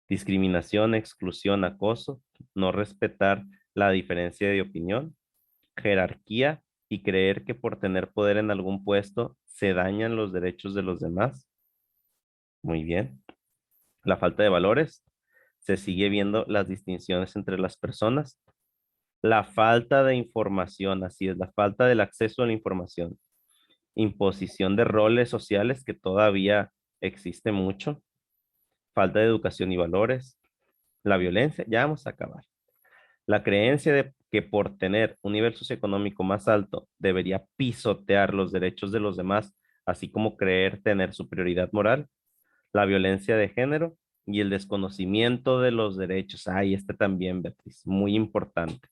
Discriminación, exclusión, acoso, no respetar la diferencia de opinión, jerarquía y creer que por tener poder en algún puesto se dañan los derechos de los demás. Muy bien. La falta de valores, se sigue viendo las distinciones entre las personas. La falta de información, así es, la falta del acceso a la información. Imposición de roles sociales que todavía existe mucho. Falta de educación y valores. La violencia, ya vamos a acabar. La creencia de que por tener un nivel socioeconómico más alto debería pisotear los derechos de los demás, así como creer tener superioridad moral. La violencia de género y el desconocimiento de los derechos. Ay, este también, Beatriz, muy importante.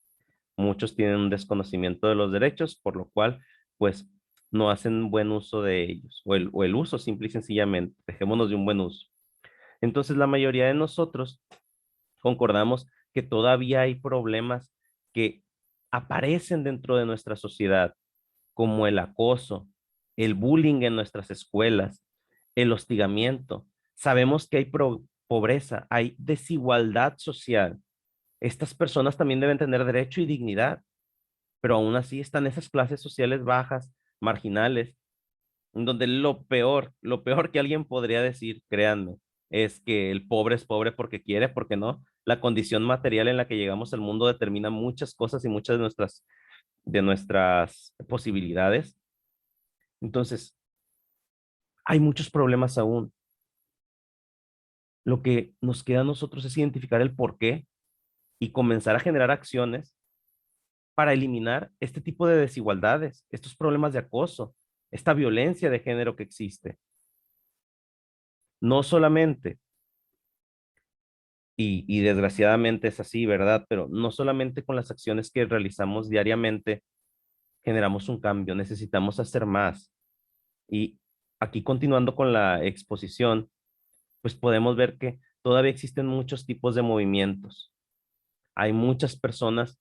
Muchos tienen un desconocimiento de los derechos, por lo cual, pues, no hacen buen uso de ellos, o el uso simple y sencillamente. Dejémonos de un buen uso. Entonces, la mayoría de nosotros concordamos que todavía hay problemas que aparecen dentro de nuestra sociedad, como el acoso, el bullying en nuestras escuelas, el hostigamiento. Sabemos que hay pobreza, hay desigualdad social. Estas personas también deben tener derecho y dignidad, pero aún así están esas clases sociales bajas, marginales, en donde lo peor que alguien podría decir, créanme, es que el pobre es pobre porque quiere, porque no. La condición material en la que llegamos al mundo determina muchas cosas y muchas de nuestras posibilidades. Entonces, hay muchos problemas aún. Lo que nos queda a nosotros es identificar el por qué y comenzar a generar acciones para eliminar este tipo de desigualdades, estos problemas de acoso, esta violencia de género que existe. No solamente, y desgraciadamente es así, ¿verdad? Pero no solamente con las acciones que realizamos diariamente generamos un cambio, necesitamos hacer más. Y aquí continuando con la exposición, pues podemos ver que todavía existen muchos tipos de movimientos. Hay muchas personas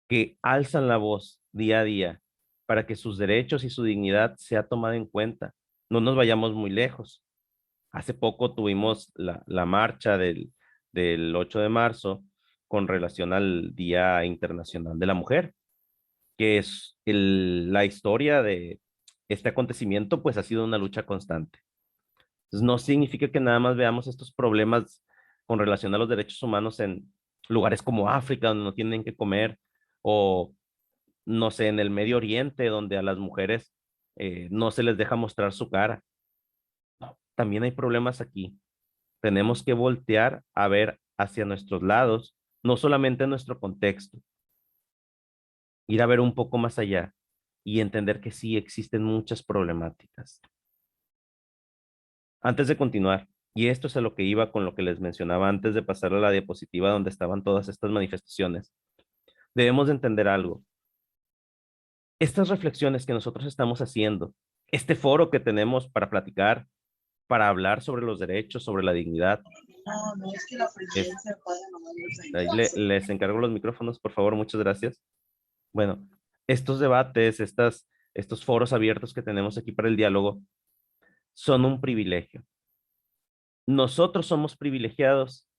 que alzan la voz día a día para que sus derechos y su dignidad sea tomada en cuenta. No nos vayamos muy lejos. Hace poco tuvimos la marcha del 8 de marzo con relación al Día Internacional de la Mujer, que es la historia de este acontecimiento, pues ha sido una lucha constante. Entonces, no significa que nada más veamos estos problemas con relación a los derechos humanos en lugares como África, donde no tienen que comer, o no sé, en el Medio Oriente, donde a las mujeres no se les deja mostrar su cara. No, también hay problemas aquí. Tenemos que voltear a ver hacia nuestros lados, no solamente nuestro contexto, ir a ver un poco más allá y entender que sí existen muchas problemáticas. Antes de continuar, y esto es a lo que iba con lo que les mencionaba antes de pasar a la diapositiva donde estaban todas estas manifestaciones, debemos de entender algo. Estas reflexiones que nosotros estamos haciendo, este foro que tenemos para platicar, para hablar sobre los derechos, sobre la dignidad. No, es que la es- presidencia puede nomás los ahí ayudas. les encargo los micrófonos, por favor, muchas gracias. Bueno, estos debates, estos foros abiertos que tenemos aquí para el diálogo, son un privilegio. Nosotros somos privilegiados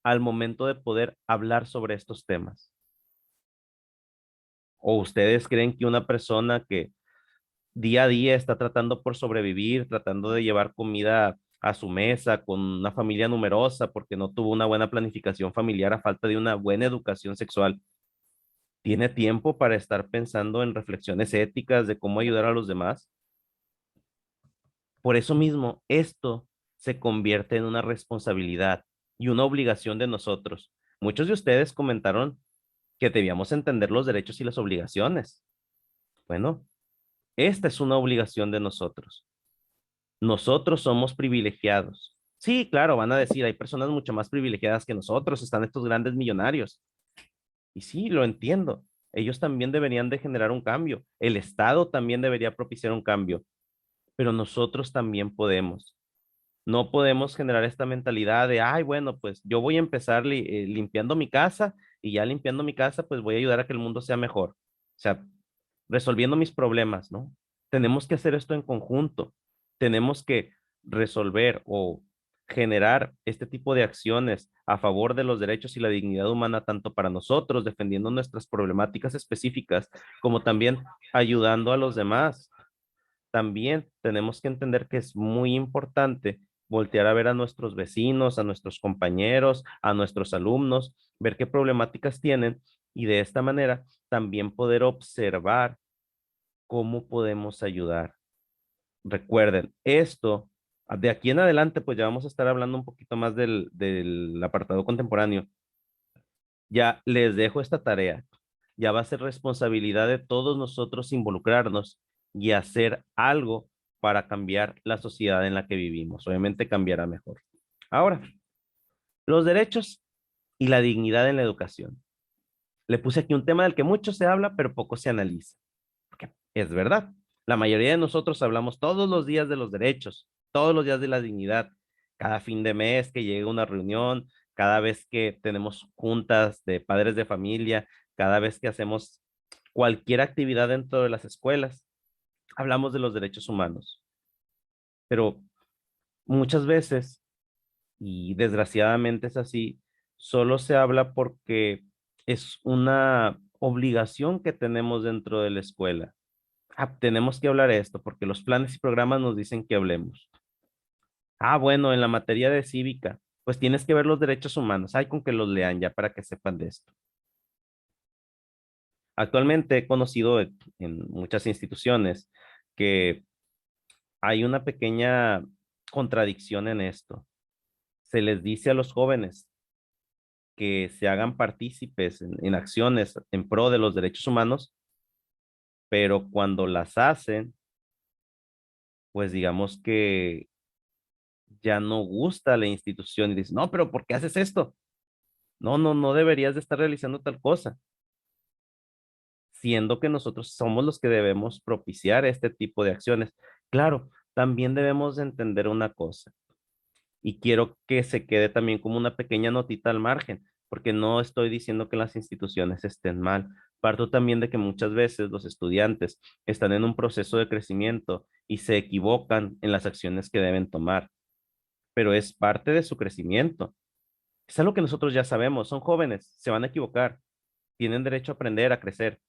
al momento de poder hablar sobre estos temas. ¿O ustedes creen que una persona que día a día está tratando por sobrevivir, tratando de llevar comida a su mesa con una familia numerosa porque no tuvo una buena planificación familiar a falta de una buena educación sexual, tiene tiempo para estar pensando en reflexiones éticas de cómo ayudar a los demás? Por eso mismo, esto se convierte en una responsabilidad y una obligación de nosotros. Muchos de ustedes comentaron que debíamos entender los derechos y las obligaciones. Bueno, esta es una obligación de nosotros. Nosotros somos privilegiados. Sí, claro, van a decir, hay personas mucho más privilegiadas que nosotros, están estos grandes millonarios. Y sí, lo entiendo. Ellos también deberían de generar un cambio. El Estado también debería propiciar un cambio. pero nosotros también podemos. No podemos generar esta mentalidad de, ay, bueno, pues yo voy a empezar limpiando mi casa y ya limpiando mi casa, pues voy a ayudar a que el mundo sea mejor. O sea, resolviendo mis problemas, ¿no? Tenemos que hacer esto en conjunto. Tenemos que resolver o generar este tipo de acciones a favor de los derechos y la dignidad humana, tanto para nosotros, defendiendo nuestras problemáticas específicas, como también ayudando a los demás. También tenemos que entender que es muy importante voltear a ver a nuestros vecinos, a nuestros compañeros, a nuestros alumnos, ver qué problemáticas tienen y de esta manera también poder observar cómo podemos ayudar. Recuerden, esto, de aquí en adelante, pues ya vamos a estar hablando un poquito más del apartado contemporáneo. Ya les dejo esta tarea. Ya va a ser responsabilidad de todos nosotros involucrarnos y hacer algo para cambiar la sociedad en la que vivimos. Obviamente cambiará mejor. Ahora, los derechos y la dignidad en la educación. Le puse aquí un tema del que mucho se habla, pero poco se analiza. Porque es verdad. La mayoría de nosotros hablamos todos los días de los derechos, todos los días de la dignidad. Cada fin de mes que llega una reunión, cada vez que tenemos juntas de padres de familia, cada vez que hacemos cualquier actividad dentro de las escuelas, hablamos de los derechos humanos. Pero muchas veces, y desgraciadamente es así, solo se habla porque es una obligación que tenemos dentro de la escuela. Tenemos que hablar esto porque los planes y programas nos dicen que hablemos. Bueno, en la materia de cívica, pues tienes que ver los derechos humanos. Hay con que los lean ya para que sepan de esto. Actualmente he conocido en muchas instituciones que hay una pequeña contradicción en esto. Se les dice a los jóvenes que se hagan partícipes en acciones en pro de los derechos humanos, pero cuando las hacen, pues digamos que ya no gusta la institución y dice, no, pero ¿por qué haces esto? No, no, no deberías de estar realizando tal cosa, siendo que nosotros somos los que debemos propiciar este tipo de acciones. Claro, también debemos de entender una cosa y quiero que se quede también como una pequeña notita al margen, porque no estoy diciendo que las instituciones estén mal. Parto también de que muchas veces los estudiantes están en un proceso de crecimiento y se equivocan en las acciones que deben tomar, pero es parte de su crecimiento. Es algo que nosotros ya sabemos, son jóvenes, se van a equivocar, tienen derecho a aprender, a crecer.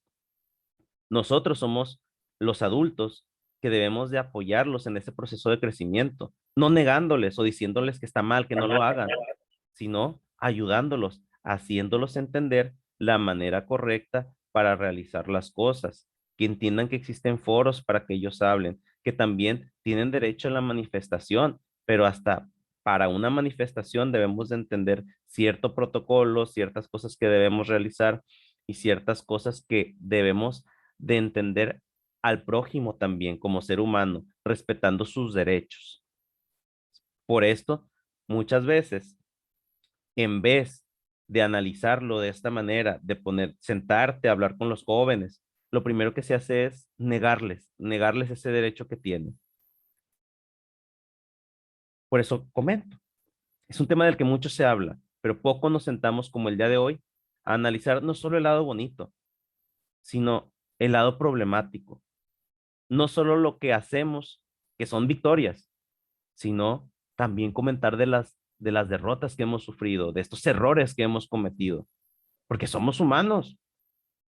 Nosotros somos los adultos que debemos de apoyarlos en ese proceso de crecimiento, no negándoles o diciéndoles que está mal, que no lo hagan, sino ayudándolos, haciéndolos entender la manera correcta para realizar las cosas, que entiendan que existen foros para que ellos hablen, que también tienen derecho a la manifestación, pero hasta para una manifestación debemos de entender cierto protocolo, ciertas cosas que debemos realizar y ciertas cosas que debemos de entender al prójimo también como ser humano, respetando sus derechos. Por esto, muchas veces, en vez de analizarlo de esta manera, de sentarte a hablar con los jóvenes, lo primero que se hace es negarles ese derecho que tienen. Por eso comento, es un tema del que mucho se habla, pero poco nos sentamos como el día de hoy a analizar no solo el lado bonito, sino el lado problemático. No solo lo que hacemos, que son victorias, sino también comentar de las derrotas que hemos sufrido, de estos errores que hemos cometido, porque somos humanos.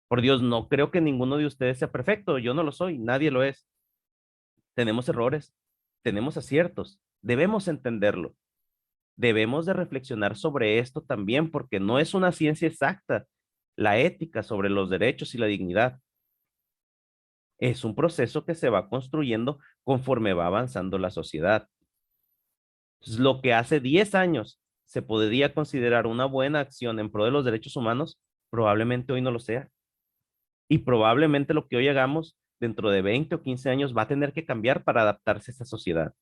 Por Dios, no creo que ninguno de ustedes sea perfecto, yo no lo soy, nadie lo es. Tenemos errores, tenemos aciertos, debemos entenderlo. Debemos de reflexionar sobre esto también, porque no es una ciencia exacta, la ética sobre los derechos y la dignidad. Es un proceso que se va construyendo conforme va avanzando la sociedad. Lo que hace 10 años se podría considerar una buena acción en pro de los derechos humanos, probablemente hoy no lo sea. Y probablemente lo que hoy hagamos dentro de 20 o 15 años va a tener que cambiar para adaptarse a esa sociedad.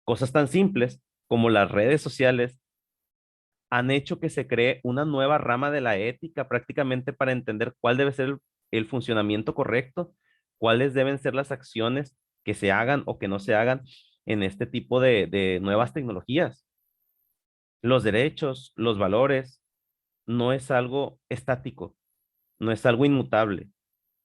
Cosas tan simples como las redes sociales han hecho que se cree una nueva rama de la ética prácticamente para entender cuál debe ser el funcionamiento correcto, cuáles deben ser las acciones que se hagan o que no se hagan en este tipo de nuevas tecnologías. Los derechos, los valores, no es algo estático, no es algo inmutable,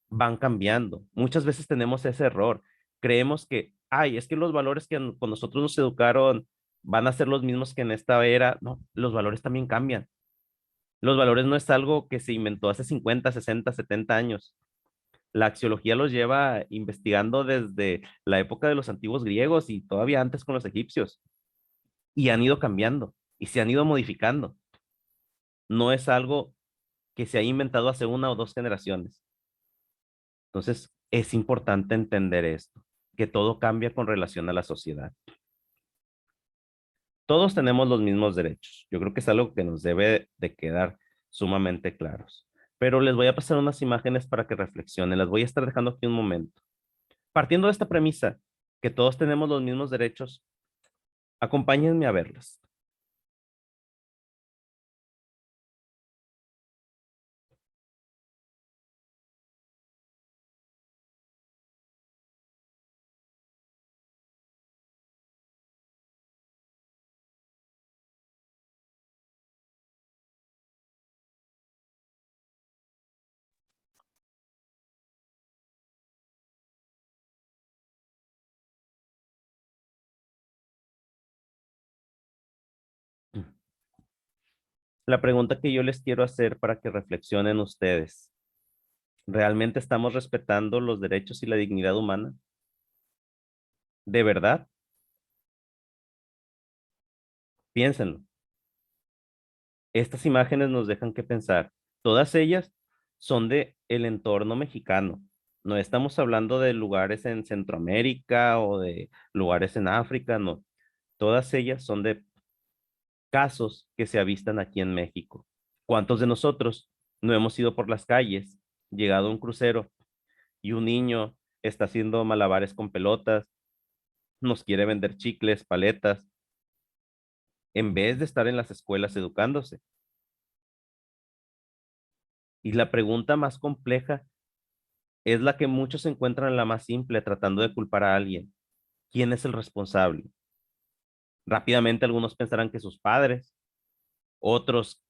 van cambiando. Muchas veces tenemos ese error. Creemos que, ay, es que los valores que con nosotros nos educaron van a ser los mismos que en esta era. No, los valores también cambian. Los valores no es algo que se inventó hace 50, 60, 70 años. La axiología los lleva investigando desde la época de los antiguos griegos y todavía antes con los egipcios. Y han ido cambiando y se han ido modificando. No es algo que se ha inventado hace una o dos generaciones. Entonces, es importante entender esto, que todo cambia con relación a la sociedad. Todos tenemos los mismos derechos. Yo creo que es algo que nos debe de quedar sumamente claros. Pero les voy a pasar unas imágenes para que reflexionen. Las voy a estar dejando aquí un momento. Partiendo de esta premisa, que todos tenemos los mismos derechos, acompáñenme a verlas. La pregunta que yo les quiero hacer para que reflexionen ustedes, ¿realmente estamos respetando los derechos y la dignidad humana? ¿De verdad? Piénsenlo. Estas imágenes nos dejan que pensar. Todas ellas son de el entorno mexicano. No estamos hablando de lugares en Centroamérica o de lugares en África, no. Todas ellas son de casos que se avistan aquí en México. ¿Cuántos de nosotros no hemos ido por las calles, llegado a un crucero y un niño está haciendo malabares con pelotas, nos quiere vender chicles, paletas, en vez de estar en las escuelas educándose? Y la pregunta más compleja es la que muchos encuentran la más simple, tratando de culpar a alguien. ¿Quién es el responsable? Rápidamente algunos pensarán que sus padres, otros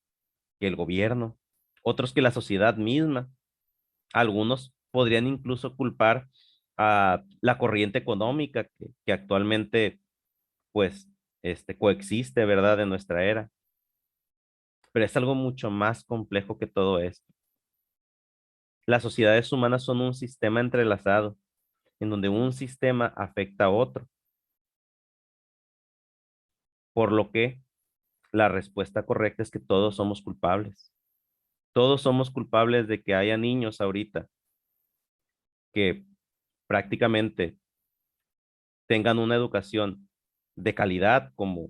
que el gobierno, otros que la sociedad misma. Algunos podrían incluso culpar a la corriente económica que actualmente, pues, coexiste, ¿verdad?, en nuestra era. Pero es algo mucho más complejo que todo esto. Las sociedades humanas son un sistema entrelazado, en donde un sistema afecta a otro, por lo que la respuesta correcta es que todos somos culpables. Todos somos culpables de que haya niños ahorita que prácticamente tengan una educación de calidad como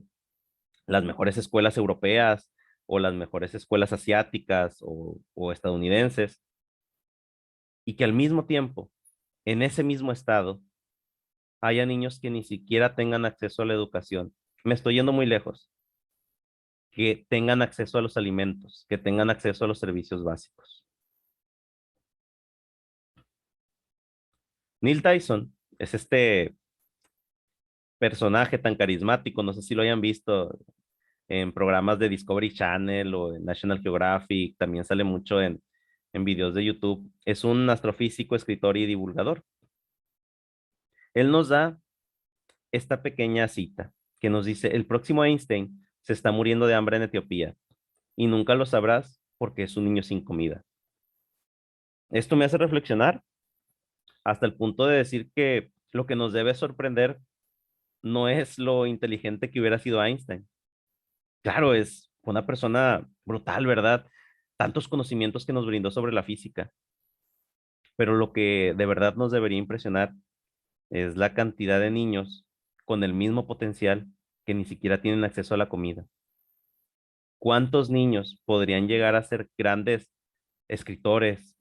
las mejores escuelas europeas o las mejores escuelas asiáticas o estadounidenses, y que al mismo tiempo, en ese mismo estado, haya niños que ni siquiera tengan acceso a la educación. Me estoy yendo muy lejos. Que tengan acceso a los alimentos, que tengan acceso a los servicios básicos. Neil Tyson es este personaje tan carismático, no sé si lo hayan visto en programas de Discovery Channel o en National Geographic, también sale mucho en videos de YouTube. Es un astrofísico, escritor y divulgador. Él nos da esta pequeña cita que nos dice, el próximo Einstein se está muriendo de hambre en Etiopía y nunca lo sabrás porque es un niño sin comida. Esto me hace reflexionar hasta el punto de decir que lo que nos debe sorprender no es lo inteligente que hubiera sido Einstein. Claro, es una persona brutal, ¿verdad? Tantos conocimientos que nos brindó sobre la física, pero lo que de verdad nos debería impresionar es la cantidad de niños con el mismo potencial que ni siquiera tienen acceso a la comida. ¿Cuántos niños podrían llegar a ser grandes escritores,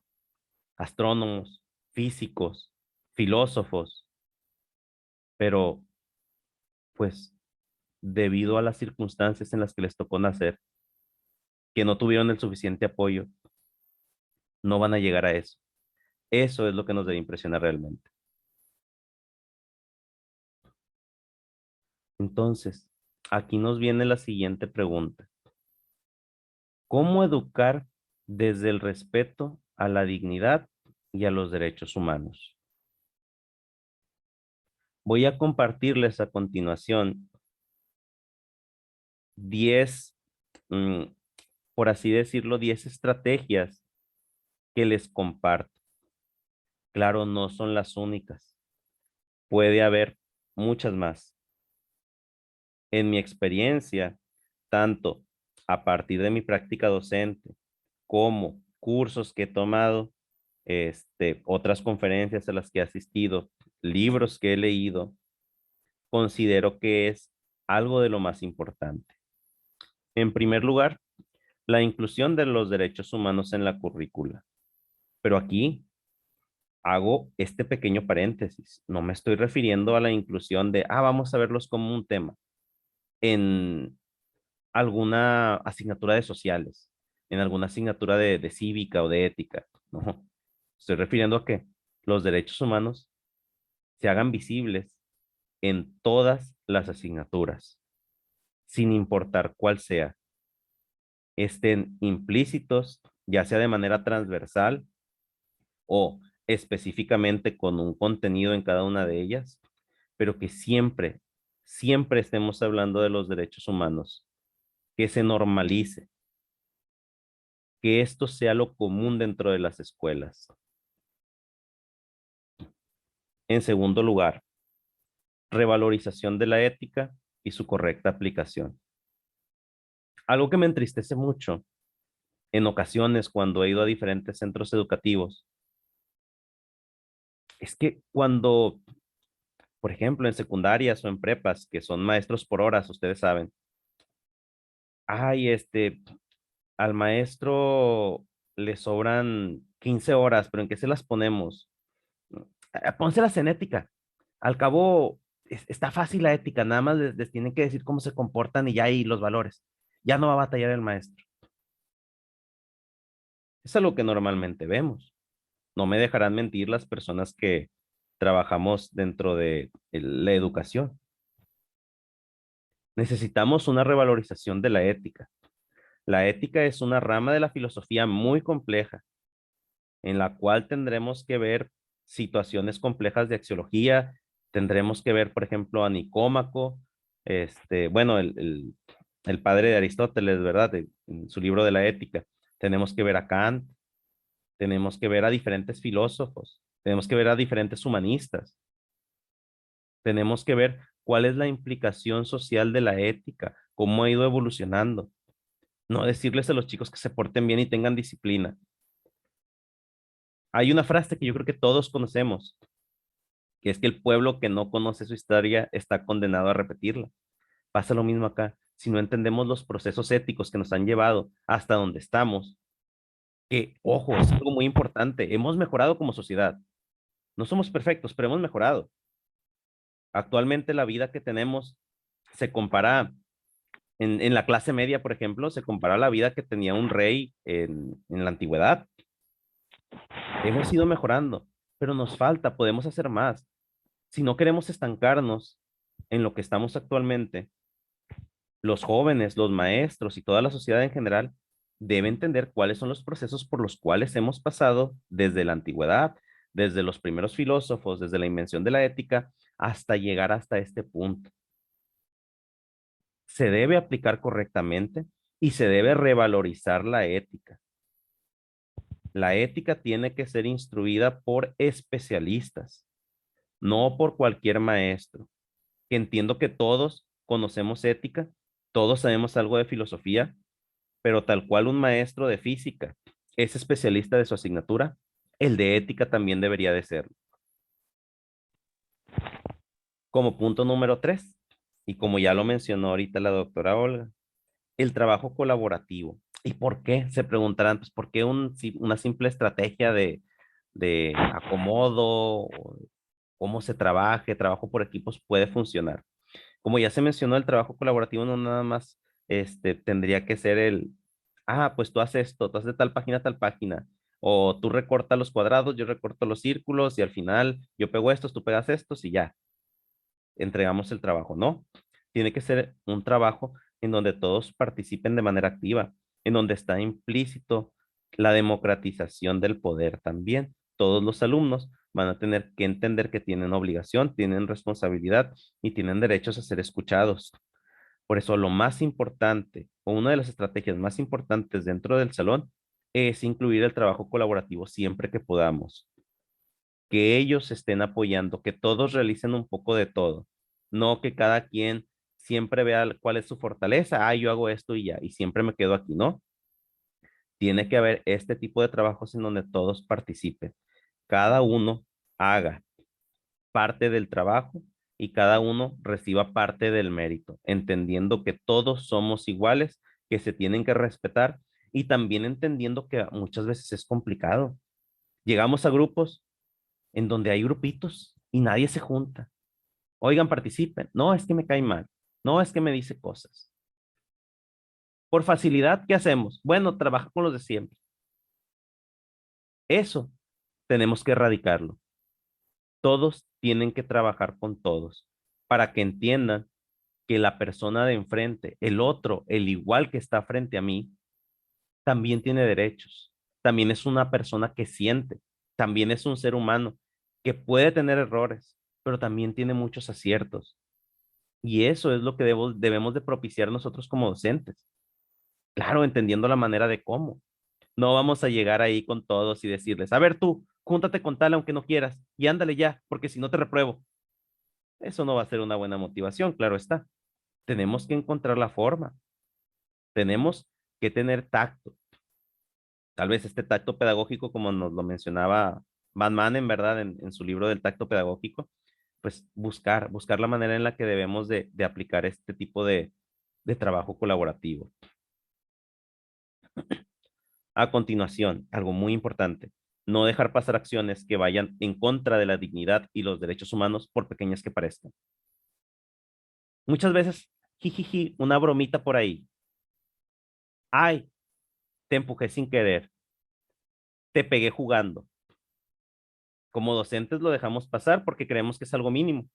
astrónomos, físicos, filósofos? Pero, pues, debido a las circunstancias en las que les tocó nacer, que no tuvieron el suficiente apoyo, no van a llegar a eso. Eso es lo que nos debe impresionar realmente. Entonces, aquí nos viene la siguiente pregunta. ¿Cómo educar desde el respeto a la dignidad y a los derechos humanos? Voy a compartirles a continuación 10, por así decirlo, 10 estrategias que les comparto. Claro, no son las únicas. Puede haber muchas más. En mi experiencia, tanto a partir de mi práctica docente como cursos que he tomado, otras conferencias a las que he asistido, libros que he leído, considero que es algo de lo más importante. En primer lugar, la inclusión de los derechos humanos en la currícula. Pero aquí hago este pequeño paréntesis. No me estoy refiriendo a la inclusión de, vamos a verlos como un tema en alguna asignatura de sociales, en alguna asignatura de cívica o de ética. No, estoy refiriendo a que los derechos humanos se hagan visibles en todas las asignaturas, sin importar cuál sea, estén implícitos, ya sea de manera transversal o específicamente con un contenido en cada una de ellas, pero que siempre, siempre estemos hablando de los derechos humanos, que se normalice, que esto sea lo común dentro de las escuelas. En segundo lugar, revalorización de la ética y su correcta aplicación. Algo que me entristece mucho en ocasiones cuando he ido a diferentes centros educativos es que cuando, por ejemplo, en secundarias o en prepas, que son maestros por horas, ustedes saben, al maestro le sobran 15 horas, pero ¿en qué se las ponemos? Pónselas en ética. Al cabo, está fácil la ética, nada más les tienen que decir cómo se comportan y ya hay los valores. Ya no va a batallar el maestro. Es algo que normalmente vemos. No me dejarán mentir las personas que trabajamos dentro de la educación. Necesitamos una revalorización de la ética. La ética es una rama de la filosofía muy compleja, en la cual tendremos que ver situaciones complejas de axiología, tendremos que ver, por ejemplo, a Nicómaco, bueno, el padre de Aristóteles, ¿verdad? En su libro de la ética. Tenemos que ver a Kant, tenemos que ver a diferentes filósofos, tenemos que ver a diferentes humanistas, tenemos que ver cuál es la implicación social de la ética, cómo ha ido evolucionando. No decirles a los chicos que se porten bien y tengan disciplina. Hay una frase que yo creo que todos conocemos, que es que el pueblo que no conoce su historia está condenado a repetirla. Pasa lo mismo acá. Si no entendemos los procesos éticos que nos han llevado hasta donde estamos, que, ojo, es algo muy importante, hemos mejorado como sociedad. No somos perfectos, pero hemos mejorado. Actualmente la vida que tenemos se compara, en la clase media, por ejemplo, se compara a la vida que tenía un rey en la antigüedad. Hemos ido mejorando, pero nos falta, podemos hacer más. Si no queremos estancarnos en lo que estamos actualmente, los jóvenes, los maestros y toda la sociedad en general debe entender cuáles son los procesos por los cuales hemos pasado desde la antigüedad, desde los primeros filósofos, desde la invención de la ética, hasta llegar hasta este punto. Se debe aplicar correctamente y se debe revalorizar la ética. La ética tiene que ser instruida por especialistas, no por cualquier maestro. Que entiendo que todos conocemos ética, todos sabemos algo de filosofía, pero tal cual un maestro de física es especialista de su asignatura, el de ética también debería de serlo. Como punto número 3, y como ya lo mencionó ahorita la doctora Olga, el trabajo colaborativo. ¿Y por qué? Se preguntarán, pues, ¿por qué una simple estrategia de acomodo, o cómo se trabaje, trabajo por equipos puede funcionar? Como ya se mencionó, el trabajo colaborativo no nada más tendría que ser pues tú haces esto, tú haces de tal página a tal página, o tú recortas los cuadrados, yo recorto los círculos y al final yo pego estos, tú pegas estos y ya, entregamos el trabajo, ¿no? Tiene que ser un trabajo en donde todos participen de manera activa, en donde está implícito la democratización del poder también. Todos los alumnos van a tener que entender que tienen obligación, tienen responsabilidad y tienen derechos a ser escuchados. Por eso lo más importante, o una de las estrategias más importantes dentro del salón, es incluir el trabajo colaborativo siempre que podamos. Que ellos estén apoyando, que todos realicen un poco de todo, no que cada quien siempre vea cuál es su fortaleza, yo hago esto y ya, y siempre me quedo aquí, ¿no? Tiene que haber este tipo de trabajos en donde todos participen, cada uno haga parte del trabajo y cada uno reciba parte del mérito, entendiendo que todos somos iguales, que se tienen que respetar y también entendiendo que muchas veces es complicado. Llegamos a grupos en donde hay grupitos y nadie se junta. Oigan, participen. No, es que me cae mal. No, es que me dice cosas. Por facilidad, ¿qué hacemos? Bueno, trabaja con los de siempre. Eso tenemos que erradicarlo. Todos tienen que trabajar con todos para que entiendan que la persona de enfrente, el otro, el igual que está frente a mí, también tiene derechos. También es una persona que siente. También es un ser humano que puede tener errores, pero también tiene muchos aciertos. Y eso es lo que debemos de propiciar nosotros como docentes. Claro, entendiendo la manera de cómo. No vamos a llegar ahí con todos y decirles, a ver tú, júntate con tal aunque no quieras y ándale ya, porque si no te repruebo. Eso no va a ser una buena motivación, claro está. Tenemos que encontrar la forma. Tenemos que tener tacto. Tal vez este tacto pedagógico, como nos lo mencionaba Van Manen, ¿verdad? En su libro del tacto pedagógico, pues buscar la manera en la que debemos de aplicar este tipo de trabajo colaborativo. A continuación, algo muy importante, no dejar pasar acciones que vayan en contra de la dignidad y los derechos humanos por pequeñas que parezcan. Muchas veces, jijiji, una bromita por ahí. Ay, te empujé sin querer, te pegué jugando. Como docentes lo dejamos pasar porque creemos que es algo mínimo.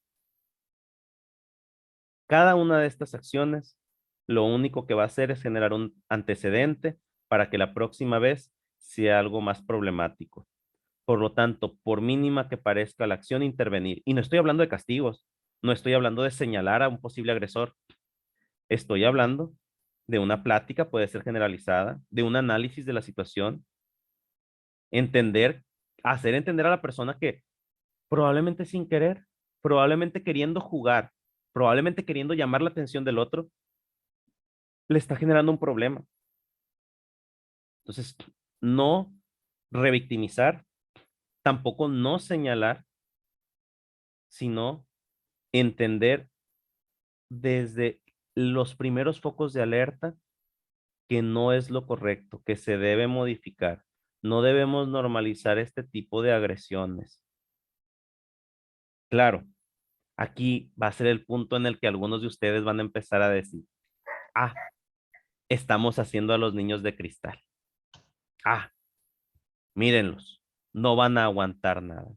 Cada una de estas acciones lo único que va a hacer es generar un antecedente para que la próxima vez sea algo más problemático. Por lo tanto, por mínima que parezca la acción, intervenir. Y no estoy hablando de castigos, no estoy hablando de señalar a un posible agresor. Estoy hablando de una plática, puede ser generalizada, de un análisis de la situación, entender, hacer entender a la persona que probablemente sin querer, probablemente queriendo jugar, probablemente queriendo llamar la atención del otro, le está generando un problema. Entonces, no revictimizar, tampoco no señalar, sino entender desde los primeros focos de alerta que no es lo correcto, que se debe modificar. No debemos normalizar este tipo de agresiones. Claro, aquí va a ser el punto en el que algunos de ustedes van a empezar a decir, estamos haciendo a los niños de cristal. Mírenlos, no van a aguantar nada.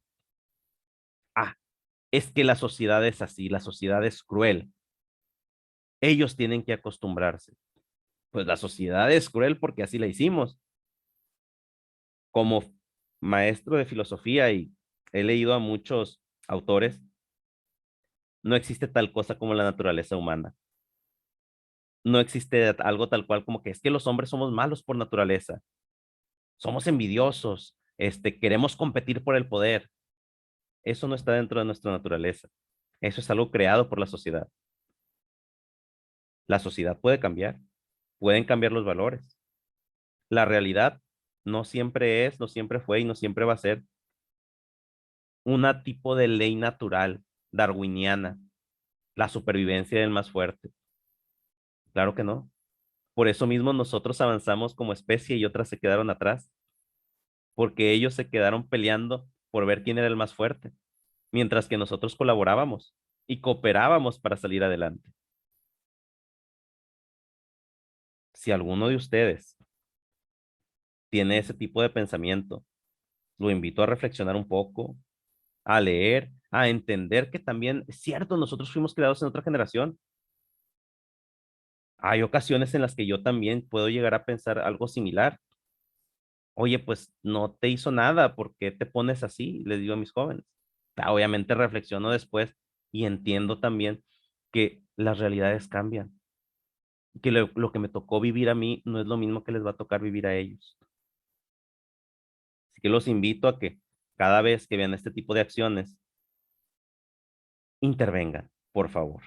Es que la sociedad es así, la sociedad es cruel. Ellos tienen que acostumbrarse. Pues la sociedad es cruel porque así la hicimos. Como maestro de filosofía y he leído a muchos autores, no existe tal cosa como la naturaleza humana. No existe algo tal cual como que es que los hombres somos malos por naturaleza. Somos envidiosos, queremos competir por el poder. Eso no está dentro de nuestra naturaleza. Eso es algo creado por la sociedad. La sociedad puede cambiar, pueden cambiar los valores. La realidad no siempre es, no siempre fue y no siempre va a ser una tipo de ley natural darwiniana, la supervivencia del más fuerte. Claro que no. Por eso mismo nosotros avanzamos como especie y otras se quedaron atrás, porque ellos se quedaron peleando por ver quién era el más fuerte, mientras que nosotros colaborábamos y cooperábamos para salir adelante. Si alguno de ustedes tiene ese tipo de pensamiento, lo invito a reflexionar un poco, a leer, a entender que también es cierto, nosotros fuimos creados en otra generación. Hay ocasiones en las que yo también puedo llegar a pensar algo similar. Oye, pues no te hizo nada, ¿por qué te pones así? Les digo a mis jóvenes. Obviamente reflexiono después y entiendo también que las realidades cambian, que lo que me tocó vivir a mí no es lo mismo que les va a tocar vivir a ellos. Así que los invito a que cada vez que vean este tipo de acciones, intervengan, por favor.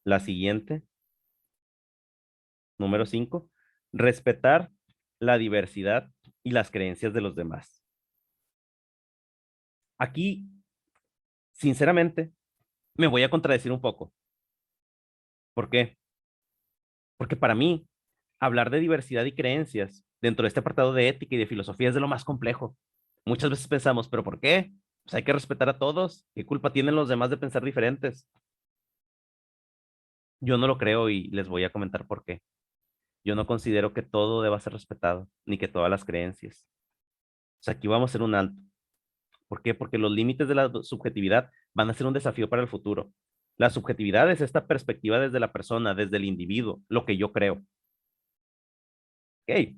La siguiente, número 5, respetar la diversidad y las creencias de los demás. Aquí, sinceramente, me voy a contradecir un poco. ¿Por qué? Porque para mí, hablar de diversidad y creencias dentro de este apartado de ética y de filosofía es de lo más complejo. Muchas veces pensamos, ¿pero por qué? Pues hay que respetar a todos. ¿Qué culpa tienen los demás de pensar diferentes? Yo no lo creo y les voy a comentar por qué. Yo no considero que todo deba ser respetado, ni que todas las creencias. O sea, aquí vamos a hacer un alto. ¿Por qué? Porque los límites de la subjetividad van a ser un desafío para el futuro. La subjetividad es esta perspectiva desde la persona, desde el individuo, lo que yo creo. Ok,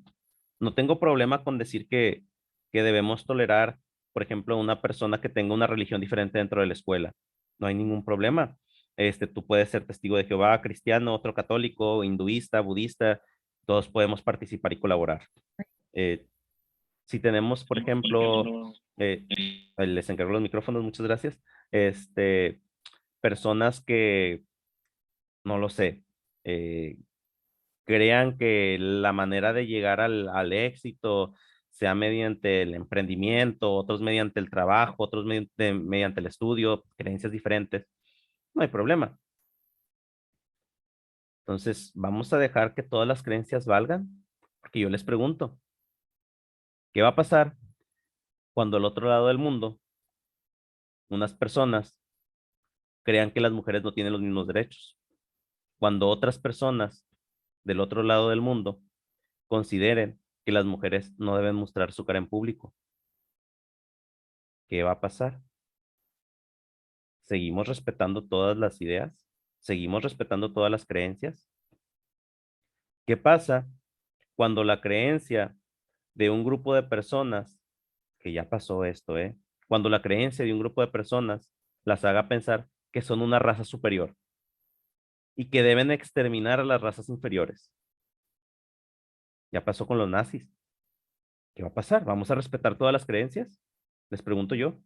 no tengo problema con decir que debemos tolerar, por ejemplo, una persona que tenga una religión diferente dentro de la escuela. No hay ningún problema. Tú puedes ser testigo de Jehová, cristiano, otro católico, hinduista, budista, todos podemos participar y colaborar. Eh, si tenemos, por ejemplo, eh, les encargo los micrófonos, muchas gracias. Personas que, no lo sé, eh, crean que la manera de llegar al éxito sea mediante el emprendimiento, otros mediante el trabajo, otros mediante el estudio, creencias diferentes, no hay problema. Entonces, vamos a dejar que todas las creencias valgan, porque yo les pregunto, ¿qué va a pasar cuando al otro lado del mundo unas personas crean que las mujeres no tienen los mismos derechos? Cuando otras personas del otro lado del mundo consideren que las mujeres no deben mostrar su cara en público, ¿qué va a pasar? ¿Seguimos respetando todas las ideas? ¿Seguimos respetando todas las creencias? ¿Qué pasa cuando la creencia de un grupo de personas, que ya pasó esto, cuando la creencia de un grupo de personas las haga pensar que son una raza superior y que deben exterminar a las razas inferiores? Ya pasó con los nazis. ¿Qué va a pasar? ¿Vamos a respetar todas las creencias? Les pregunto yo.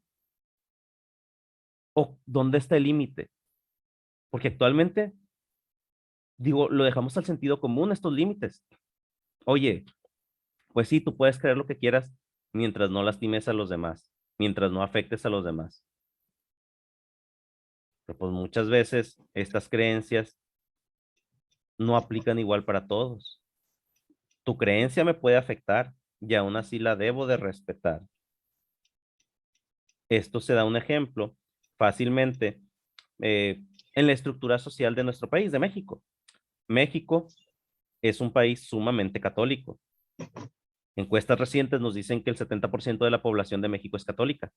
¿O dónde está el límite? Porque actualmente, digo, lo dejamos al sentido común estos límites. Oye, pues sí, tú puedes creer lo que quieras mientras no lastimes a los demás, mientras no afectes a los demás. Pero pues muchas veces estas creencias no aplican igual para todos. Tu creencia me puede afectar y aún así la debo de respetar. Esto se da un ejemplo fácilmente en la estructura social de nuestro país, de México. México es un país sumamente católico. Encuestas recientes nos dicen que el 70% de la población de México es católica.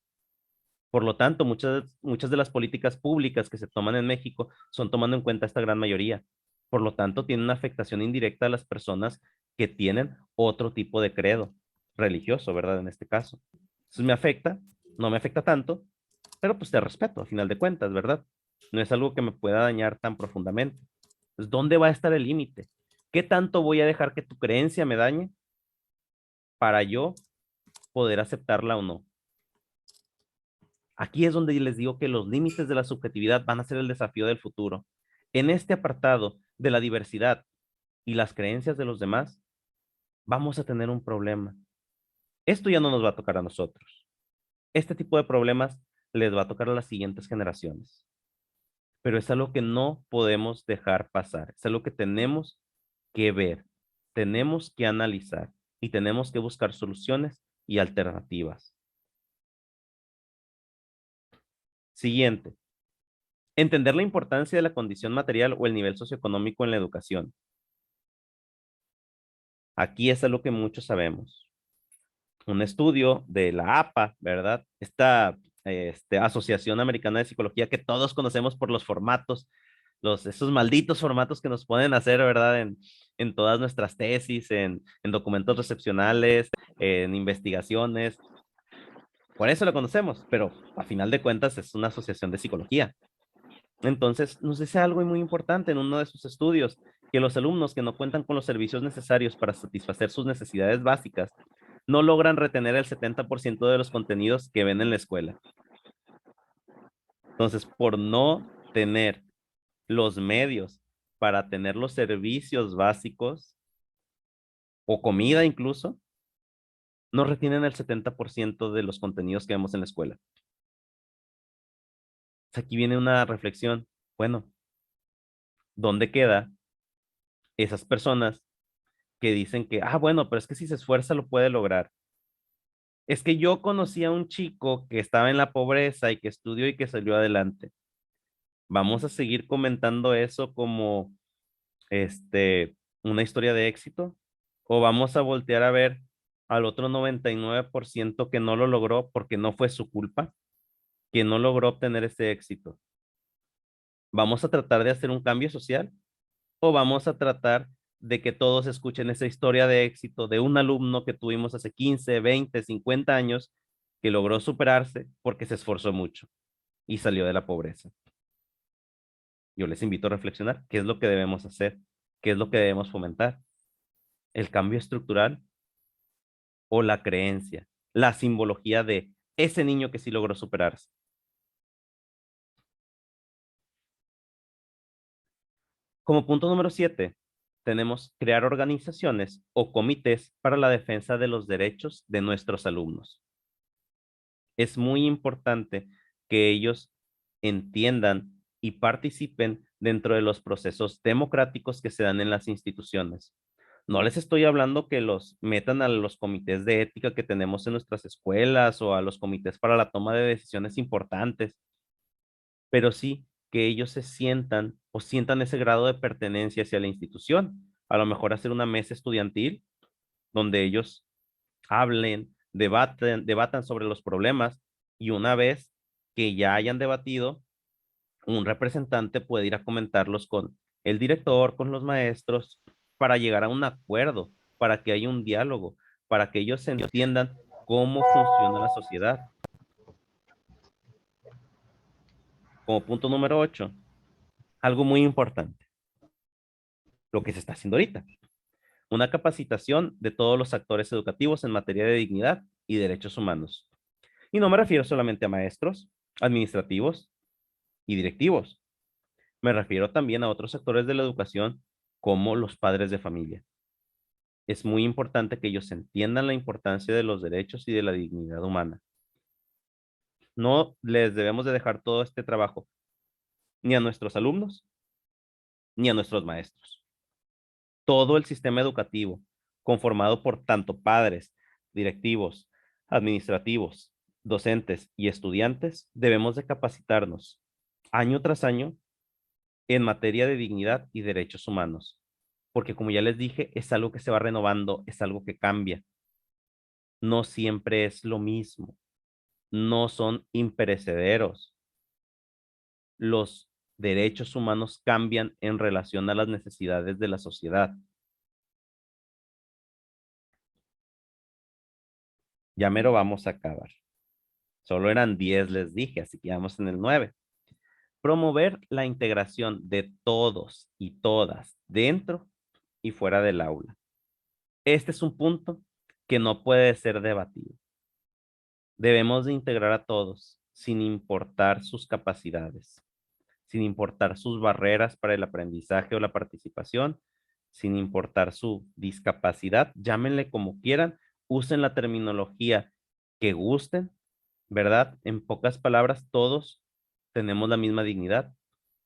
Por lo tanto, muchas de las políticas públicas que se toman en México son tomando en cuenta esta gran mayoría. Por lo tanto, tienen una afectación indirecta a las personas que tienen otro tipo de credo religioso, ¿verdad? En este caso. Entonces me afecta, no me afecta tanto, pero pues te respeto, a final de cuentas, ¿verdad? No es algo que me pueda dañar tan profundamente. Entonces, ¿dónde va a estar el límite? ¿Qué tanto voy a dejar que tu creencia me dañe para yo poder aceptarla o no? Aquí es donde les digo que los límites de la subjetividad van a ser el desafío del futuro. En este apartado de la diversidad y las creencias de los demás, vamos a tener un problema. Esto ya no nos va a tocar a nosotros. Este tipo de problemas les va a tocar a las siguientes generaciones. Pero es algo que no podemos dejar pasar. Es algo que tenemos que ver, tenemos que analizar y tenemos que buscar soluciones y alternativas. Siguiente. Entender la importancia de la condición material o el nivel socioeconómico en la educación. Aquí es algo que muchos sabemos. Un estudio de la APA, ¿verdad? Esta Asociación Americana de Psicología, que todos conocemos por los formatos, esos malditos formatos que nos pueden hacer, ¿verdad? En todas nuestras tesis, en documentos recepcionales, en investigaciones. Por eso lo conocemos, pero a final de cuentas es una asociación de psicología. Entonces, nos dice algo muy importante en uno de sus estudios, que los alumnos que no cuentan con los servicios necesarios para satisfacer sus necesidades básicas no logran retener el 70% de los contenidos que ven en la escuela. Entonces, por no tener los medios para tener los servicios básicos o comida incluso, no retienen el 70% de los contenidos que vemos en la escuela. Aquí viene una reflexión. Bueno, ¿dónde queda esas personas que dicen que, bueno, pero es que si se esfuerza lo puede lograr? Es que yo conocí a un chico que estaba en la pobreza y que estudió y que salió adelante. ¿Vamos a seguir comentando eso como una historia de éxito? ¿O vamos a voltear a ver al otro 99% que no lo logró porque no fue su culpa, que no logró obtener ese éxito? ¿Vamos a tratar de hacer un cambio social? ¿O vamos a tratar de que todos escuchen esa historia de éxito de un alumno que tuvimos hace 15, 20, 50 años que logró superarse porque se esforzó mucho y salió de la pobreza? Yo les invito a reflexionar qué es lo que debemos hacer, qué es lo que debemos fomentar, el cambio estructural o la creencia, la simbología de ese niño que sí logró superarse. Como punto número 7, tenemos crear organizaciones o comités para la defensa de los derechos de nuestros alumnos. Es muy importante que ellos entiendan y participen dentro de los procesos democráticos que se dan en las instituciones. No les estoy hablando que los metan a los comités de ética que tenemos en nuestras escuelas o a los comités para la toma de decisiones importantes, pero sí que ellos se sientan o sientan ese grado de pertenencia hacia la institución. A lo mejor hacer una mesa estudiantil donde ellos hablen, debatan sobre los problemas, y una vez que ya hayan debatido, un representante puede ir a comentarlos con el director, con los maestros, para llegar a un acuerdo, para que haya un diálogo, para que ellos entiendan cómo funciona la sociedad. Como punto número 8, algo muy importante, lo que se está haciendo ahorita: una capacitación de todos los actores educativos en materia de dignidad y derechos humanos. Y no me refiero solamente a maestros, administrativos y directivos. Me refiero también a otros sectores de la educación, como los padres de familia. Es muy importante que ellos entiendan la importancia de los derechos y de la dignidad humana. No les debemos de dejar todo este trabajo ni a nuestros alumnos ni a nuestros maestros. Todo el sistema educativo, conformado por tanto padres, directivos, administrativos, docentes y estudiantes, debemos de capacitarnos año tras año en materia de dignidad y derechos humanos, porque como ya les dije, es algo que se va renovando, es algo que cambia. No siempre es lo mismo, no son imperecederos. Los derechos humanos cambian en relación a las necesidades de la sociedad. Ya mero vamos a acabar. Solo eran 10, les dije, así que vamos en el 9. Promover la integración de todos y todas dentro y fuera del aula. Este es un punto que no puede ser debatido. Debemos de integrar a todos, sin importar sus capacidades, sin importar sus barreras para el aprendizaje o la participación, sin importar su discapacidad, llámenle como quieran, usen la terminología que gusten, ¿verdad? En pocas palabras, todos tenemos la misma dignidad,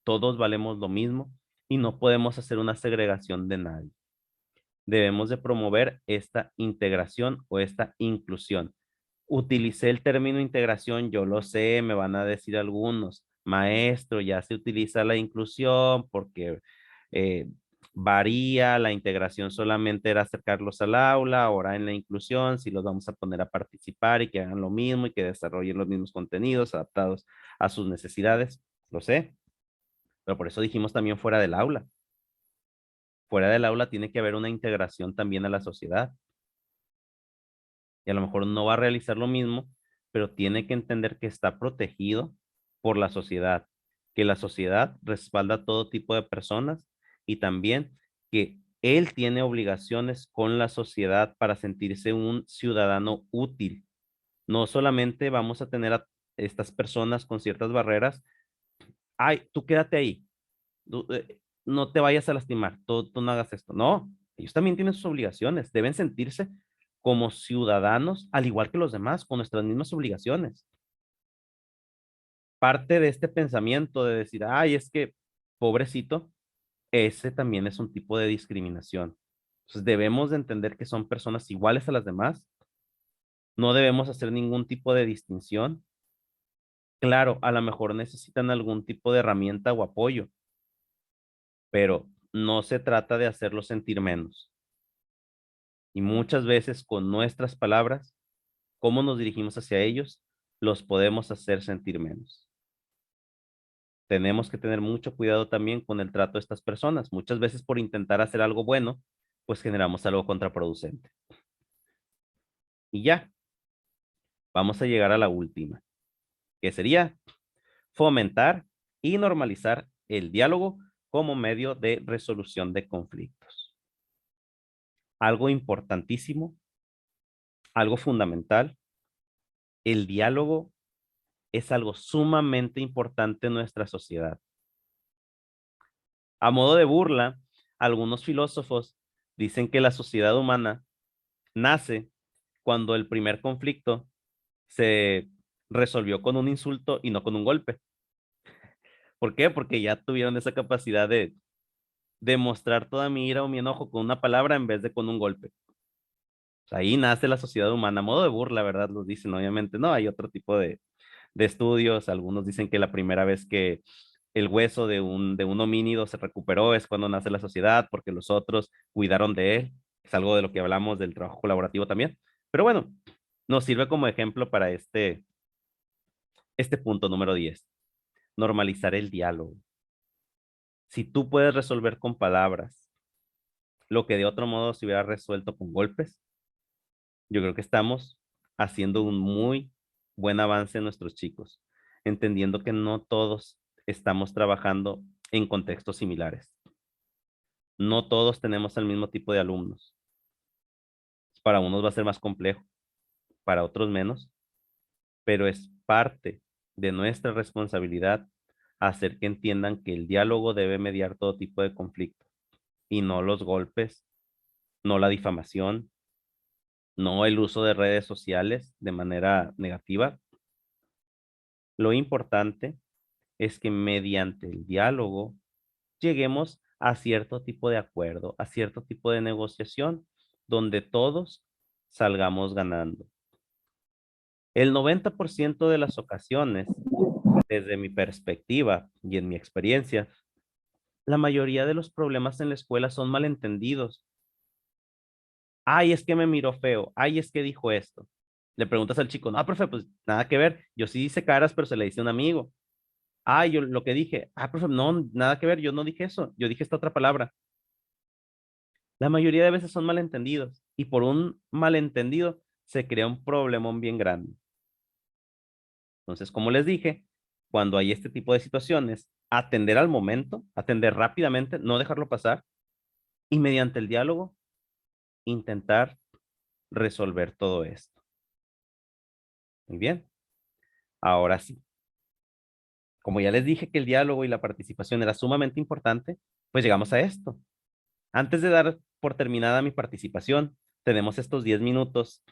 todos valemos lo mismo y no podemos hacer una segregación de nadie. Debemos de promover esta integración o esta inclusión. Utilicé el término integración, yo lo sé, me van a decir algunos: maestro, ya se utiliza la inclusión porque varía, la integración solamente era acercarlos al aula, ahora en la inclusión, si los vamos a poner a participar y que hagan lo mismo y que desarrollen los mismos contenidos adaptados a sus necesidades, lo sé, pero por eso dijimos también fuera del aula. Fuera del aula tiene que haber una integración también a la sociedad. Y a lo mejor no va a realizar lo mismo, pero tiene que entender que está protegido por la sociedad, que la sociedad respalda a todo tipo de personas y también que él tiene obligaciones con la sociedad para sentirse un ciudadano útil. No solamente vamos a tener a estas personas con ciertas barreras. Ay, tú quédate ahí, no te vayas a lastimar, tú no hagas esto. No, ellos también tienen sus obligaciones, deben sentirse como ciudadanos, al igual que los demás, con nuestras mismas obligaciones. Parte de este pensamiento de decir, ay, es que pobrecito, ese también es un tipo de discriminación. Entonces debemos de entender que son personas iguales a las demás, no debemos hacer ningún tipo de distinción. Claro, a lo mejor necesitan algún tipo de herramienta o apoyo, pero no se trata de hacerlos sentir menos. Y muchas veces con nuestras palabras, cómo nos dirigimos hacia ellos, los podemos hacer sentir menos. Tenemos que tener mucho cuidado también con el trato de estas personas. Muchas veces por intentar hacer algo bueno, pues generamos algo contraproducente. Y ya, vamos a llegar a la última, que sería fomentar y normalizar el diálogo como medio de resolución de conflictos. Algo importantísimo, algo fundamental, el diálogo es algo sumamente importante en nuestra sociedad. A modo de burla, algunos filósofos dicen que la sociedad humana nace cuando el primer conflicto se resolvió con un insulto y no con un golpe. ¿Por qué? Porque ya tuvieron esa capacidad de demostrar toda mi ira o mi enojo con una palabra en vez de con un golpe. Ahí nace la sociedad humana, a modo de burla, ¿verdad? Los dicen, obviamente. No, hay otro tipo de estudios. Algunos dicen que la primera vez que el hueso de un homínido se recuperó es cuando nace la sociedad, porque los otros cuidaron de él. Es algo de lo que hablamos del trabajo colaborativo también. Pero bueno, nos sirve como ejemplo para este punto número 10. Normalizar el diálogo. Si tú puedes resolver con palabras lo que de otro modo se hubiera resuelto con golpes, yo creo que estamos haciendo un muy buen avance en nuestros chicos, entendiendo que no todos estamos trabajando en contextos similares. No todos tenemos el mismo tipo de alumnos. Para unos va a ser más complejo, para otros menos, pero es parte de nuestra responsabilidad hacer que entiendan que el diálogo debe mediar todo tipo de conflicto y no los golpes, no la difamación, no el uso de redes sociales de manera negativa. Lo importante es que mediante el diálogo lleguemos a cierto tipo de acuerdo, a cierto tipo de negociación, donde todos salgamos ganando. El 90% de las ocasiones, desde mi perspectiva y en mi experiencia, la mayoría de los problemas en la escuela son malentendidos. Ay, es que me miró feo. Ay, es que dijo esto. Le preguntas al chico, no, profe, pues nada que ver. Yo sí hice caras, pero se le dice a un amigo. Ay, yo lo que dije, profe, no, nada que ver. Yo no dije eso. Yo dije esta otra palabra. La mayoría de veces son malentendidos y por un malentendido se crea un problemón bien grande. Entonces, como les dije, cuando hay este tipo de situaciones, atender al momento, atender rápidamente, no dejarlo pasar y mediante el diálogo intentar resolver todo esto. Muy bien. Ahora sí, como ya les dije que el diálogo y la participación era sumamente importante, pues llegamos a esto. Antes de dar por terminada mi participación, tenemos estos 10 minutos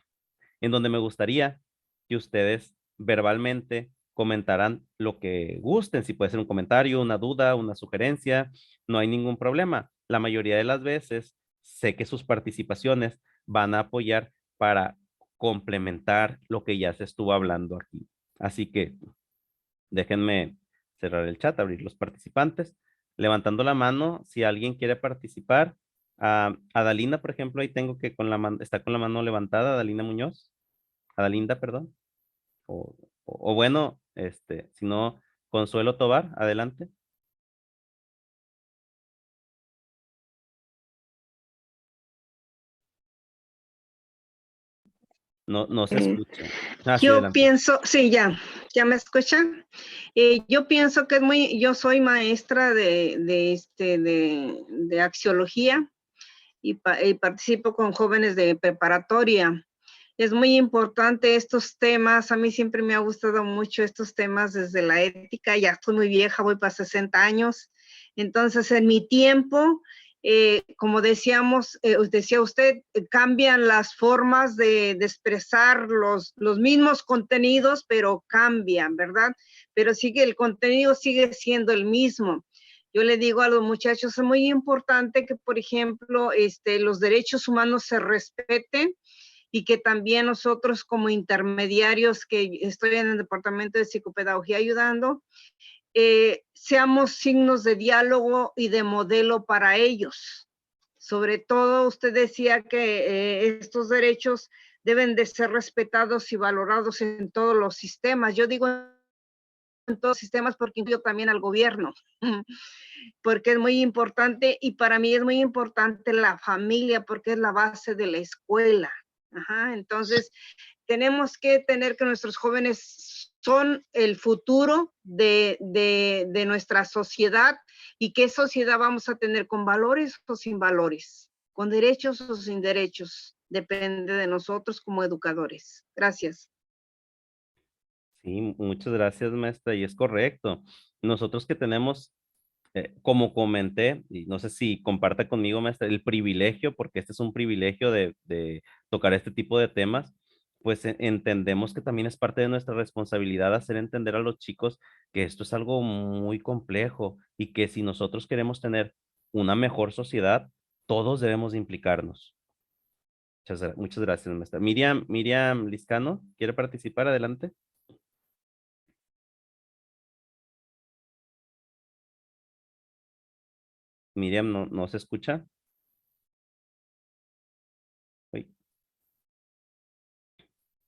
en donde me gustaría que ustedes verbalmente comentaran lo que gusten, si puede ser un comentario, una duda, una sugerencia, no hay ningún problema. La mayoría de las veces sé que sus participaciones van a apoyar para complementar lo que ya se estuvo hablando aquí. Así que déjenme cerrar el chat, abrir los participantes levantando la mano si alguien quiere participar. Adalina, por ejemplo, ahí tengo que con la mano, está con la mano levantada, Adalina Muñoz. Adalinda, perdón. O bueno, si no, Consuelo Tobar, adelante. No se Eh, escucha. Sí, Yo adelante. pienso, sí, ya me escuchan. Yo pienso que yo soy maestra de axiología y participo con jóvenes de preparatoria. Es muy importante estos temas, a mí siempre me ha gustado mucho estos temas desde la ética, ya estoy muy vieja, voy para 60 años, entonces en mi tiempo, como decía usted, cambian las formas de expresar los mismos contenidos, pero cambian, ¿verdad? Pero el contenido sigue siendo el mismo. Yo le digo a los muchachos, es muy importante que, por ejemplo, los derechos humanos se respeten y que también nosotros como intermediarios, que estoy en el departamento de psicopedagogía ayudando, seamos signos de diálogo y de modelo para ellos. Sobre todo, usted decía que estos derechos deben de ser respetados y valorados en todos los sistemas. Yo digo en todos los sistemas porque incluyo también al gobierno, porque es muy importante y para mí es muy importante la familia porque es la base de la escuela. Ajá, entonces, tenemos que tener que nuestros jóvenes son el futuro de nuestra sociedad y qué sociedad vamos a tener con valores o sin valores, con derechos o sin derechos. Depende de nosotros como educadores. Gracias. Sí, muchas gracias, maestra, y es correcto. Nosotros que tenemos, como comenté, y no sé si comparta conmigo, maestra, el privilegio, porque este es un privilegio de tocar este tipo de temas, pues entendemos que también es parte de nuestra responsabilidad hacer entender a los chicos que esto es algo muy complejo y que si nosotros queremos tener una mejor sociedad, todos debemos de implicarnos. Muchas gracias, maestra. Miriam Liscano, ¿quiere participar? Adelante. Miriam, no se escucha. Uy.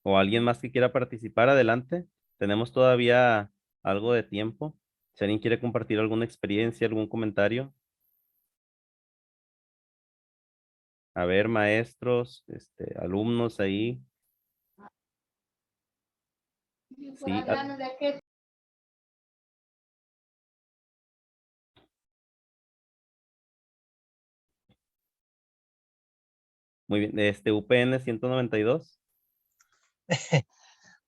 O alguien más que quiera participar, adelante. Tenemos todavía algo de tiempo. Si alguien quiere compartir alguna experiencia, algún comentario. A ver, maestros, alumnos ahí. Sí, muy bien. UPN 192.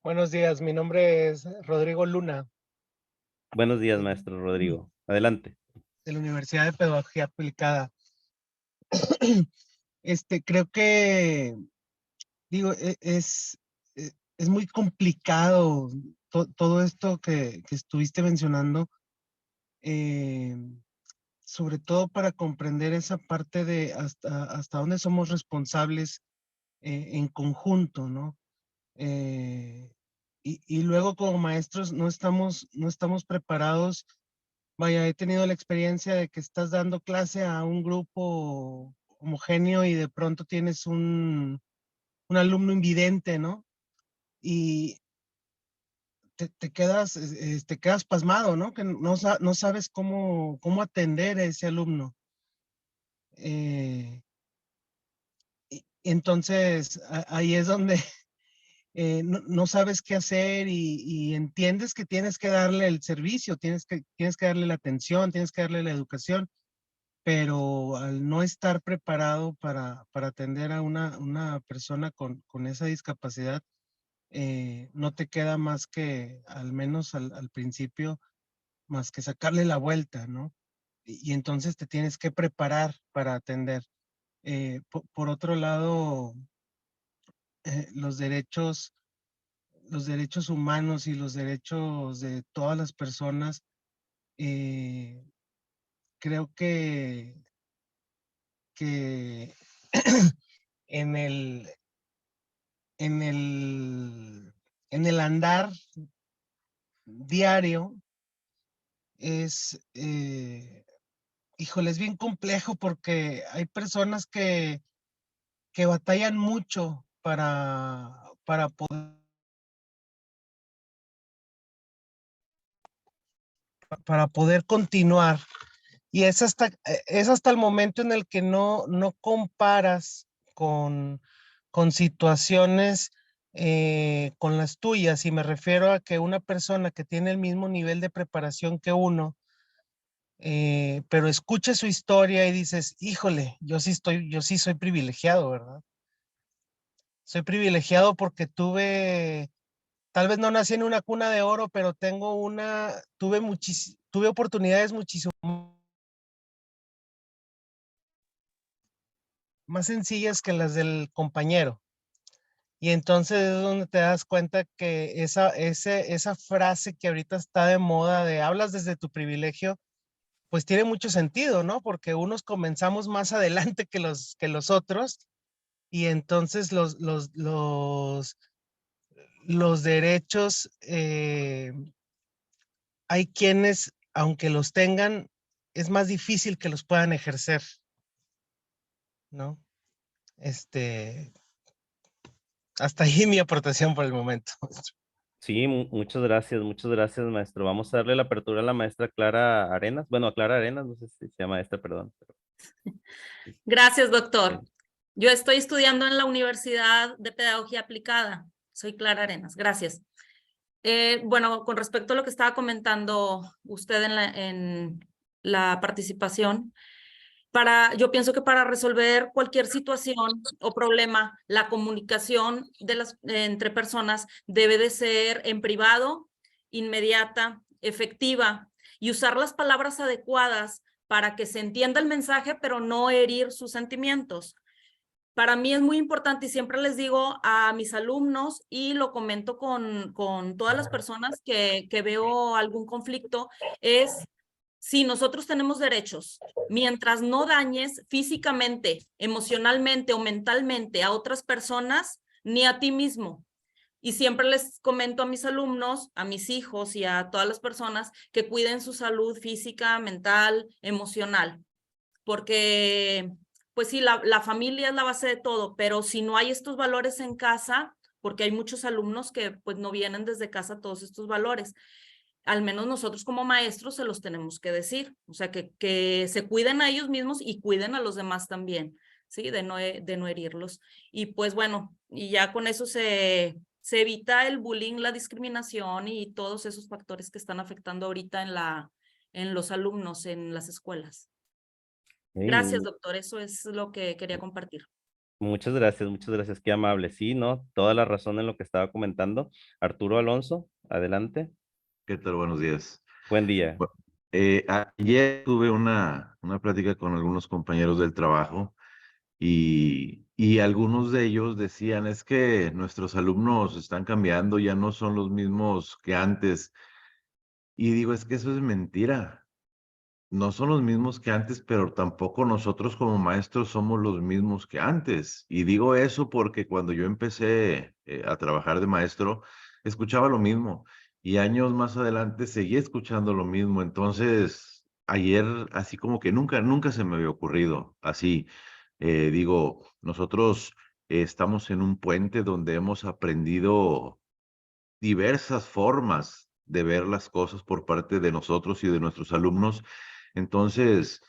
Buenos días, mi nombre es Rodrigo Luna, Buenos días, maestro Rodrigo. Adelante. de la Universidad de Pedagogía Aplicada. Creo que, digo, es muy complicado todo esto que estuviste mencionando, eh, sobre todo para comprender esa parte de hasta dónde somos responsables en conjunto, ¿no? Y luego como maestros no estamos preparados. Vaya, he tenido la experiencia de que estás dando clase a un grupo homogéneo y de pronto tienes un alumno invidente, ¿no? Y te quedas pasmado, ¿no? Que no sabes cómo atender a ese alumno. Entonces, ahí es donde no sabes qué hacer y entiendes que tienes que darle el servicio, tienes que darle la atención, tienes que darle la educación, pero al no estar preparado para atender a una persona con esa discapacidad, no te queda más que, al menos al principio, más que sacarle la vuelta, ¿no? Y entonces te tienes que preparar para atender. Por otro lado, los derechos humanos y los derechos de todas las personas, eh, creo que en el, en el, en el andar diario es híjole, es bien complejo porque hay personas que batallan mucho para poder continuar. Y es hasta el momento en el que no comparas con situaciones con las tuyas. Y me refiero a que una persona que tiene el mismo nivel de preparación que uno, pero escucha su historia y dices, híjole, yo sí soy privilegiado, ¿verdad? Soy privilegiado porque tal vez no nací en una cuna de oro, pero tuve oportunidades muchísimo más sencillas que las del compañero. Y entonces es donde te das cuenta que esa frase que ahorita está de moda de hablas desde tu privilegio, pues tiene mucho sentido, ¿no? Porque unos comenzamos más adelante que los otros, y entonces los derechos, hay quienes, aunque los tengan, es más difícil que los puedan ejercer, ¿no? Hasta ahí mi aportación por el momento. Sí, muchas gracias, maestro. Vamos a darle la apertura a la maestra Clara Arenas. Bueno, a Clara Arenas, no sé si se llama maestra, perdón. Gracias, doctor. Yo estoy estudiando en la Universidad de Pedagogía Aplicada. Soy Clara Arenas. Gracias. Bueno, con respecto a lo que estaba comentando usted en la participación, yo pienso que para resolver cualquier situación o problema, la comunicación entre personas debe de ser en privado, inmediata, efectiva, y usar las palabras adecuadas para que se entienda el mensaje, pero no herir sus sentimientos. Para mí es muy importante y siempre les digo a mis alumnos y lo comento con todas las personas que veo algún conflicto, es si nosotros tenemos derechos, mientras no dañes físicamente, emocionalmente o mentalmente a otras personas, ni a ti mismo. Y siempre les comento a mis alumnos, a mis hijos y a todas las personas que cuiden su salud física, mental, emocional, porque pues sí, la familia es la base de todo, pero si no hay estos valores en casa, porque hay muchos alumnos que pues no vienen desde casa todos estos valores, al menos nosotros como maestros se los tenemos que decir, o sea, que se cuiden a ellos mismos y cuiden a los demás también, ¿sí? De no herirlos. Y pues bueno, y ya con eso se evita el bullying, la discriminación y todos esos factores que están afectando ahorita en los alumnos en las escuelas. Gracias, doctor. Eso es lo que quería compartir. Muchas gracias, qué amable. Sí, ¿no? Toda la razón en lo que estaba comentando. Arturo Alonso, adelante. ¿Qué tal? Buenos días. Buen día. Ayer tuve una plática con algunos compañeros del trabajo y algunos de ellos decían, es que nuestros alumnos están cambiando, ya no son los mismos que antes. Y digo, es que eso es mentira. No son los mismos que antes, pero tampoco nosotros como maestros somos los mismos que antes. Y digo eso porque cuando yo empecé a trabajar de maestro, escuchaba lo mismo. Y años más adelante seguí escuchando lo mismo. Entonces, ayer, así como que nunca se me había ocurrido así. Digo, nosotros estamos en un puente donde hemos aprendido diversas formas de ver las cosas por parte de nosotros y de nuestros alumnos. Entonces,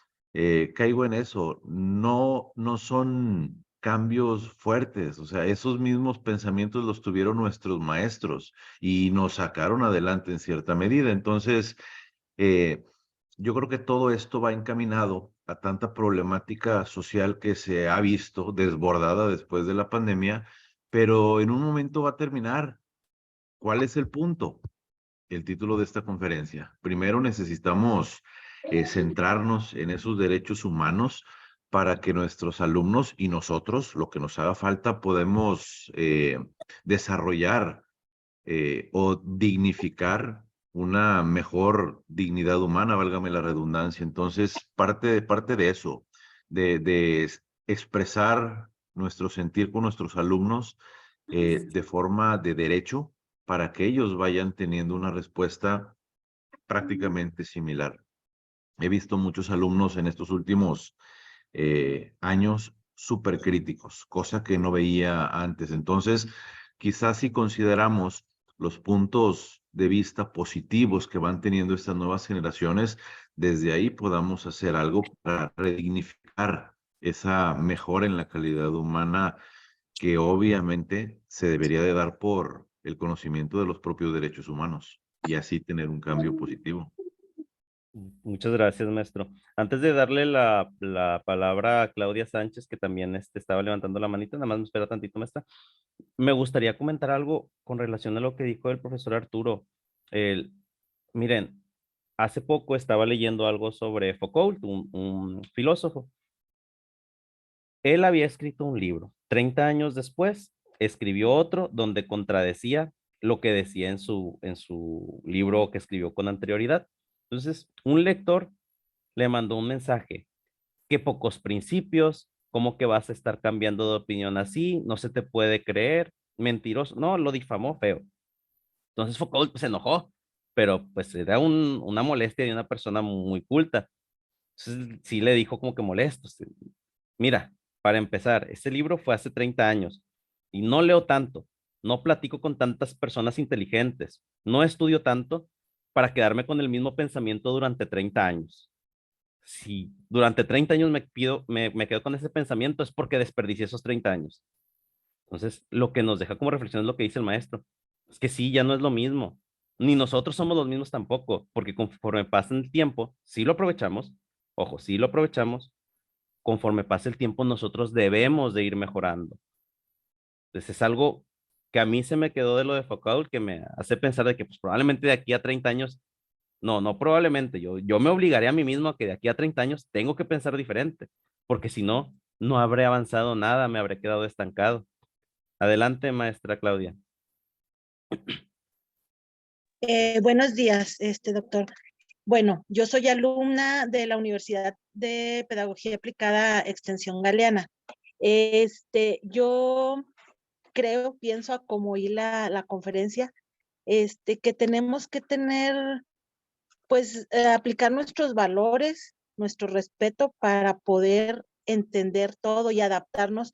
caigo en eso. No son cambios fuertes. O sea, esos mismos pensamientos los tuvieron nuestros maestros y nos sacaron adelante en cierta medida. Entonces, yo creo que todo esto va encaminado a tanta problemática social que se ha visto desbordada después de la pandemia, pero en un momento va a terminar. ¿Cuál es el punto? El título de esta conferencia. Primero necesitamos centrarnos en esos derechos humanos para que nuestros alumnos y nosotros, lo que nos haga falta, podemos desarrollar o dignificar una mejor dignidad humana, válgame la redundancia. Entonces, parte de eso, de expresar nuestro sentir con nuestros alumnos de forma de derecho, para que ellos vayan teniendo una respuesta prácticamente similar. he visto muchos alumnos en estos últimos años súper críticos, cosa que no veía antes. Entonces, quizás si consideramos los puntos de vista positivos que van teniendo estas nuevas generaciones, desde ahí podamos hacer algo para redignificar esa mejora en la calidad humana que obviamente se debería de dar por el conocimiento de los propios derechos humanos y así tener un cambio positivo. Muchas gracias, maestro. Antes de darle la palabra a Claudia Sánchez, que también estaba levantando la manita, nada más me espera tantito, maestra. Me gustaría comentar algo con relación a lo que dijo el profesor Arturo. Miren, hace poco estaba leyendo algo sobre Foucault, un filósofo. Él había escrito un libro. 30 años después, escribió otro donde contradecía lo que decía en su libro que escribió con anterioridad. Entonces, un lector le mandó un mensaje: qué pocos principios, cómo que vas a estar cambiando de opinión así, no se te puede creer, mentiroso. No, lo difamó feo. Entonces Foucault se enojó, pero pues era una molestia de una persona muy culta. Entonces sí le dijo como que molesto: mira, para empezar, este libro fue hace 30 años y no leo tanto, no platico con tantas personas inteligentes, no estudio tanto para quedarme con el mismo pensamiento durante 30 años. Si durante 30 años me quedo con ese pensamiento, es porque desperdicié esos 30 años. Entonces, lo que nos deja como reflexión es lo que dice el maestro. Es que sí, ya no es lo mismo. Ni nosotros somos los mismos tampoco, porque conforme pasa el tiempo, sí lo aprovechamos, ojo, sí lo aprovechamos, conforme pasa el tiempo nosotros debemos de ir mejorando. Entonces es algo que a mí se me quedó de lo de Foucault, que me hace pensar de que pues, probablemente de aquí a 30 años, no probablemente, yo me obligaré a mí mismo a que de aquí a 30 años tengo que pensar diferente, porque si no, no habré avanzado nada, me habré quedado estancado. Adelante, maestra Claudia. Buenos días, doctor. Bueno, yo soy alumna de la Universidad de Pedagogía Aplicada Extensión Galeana. Yo creo, pienso, a como oí la conferencia, que tenemos que tener, pues, aplicar nuestros valores, nuestro respeto para poder entender todo y adaptarnos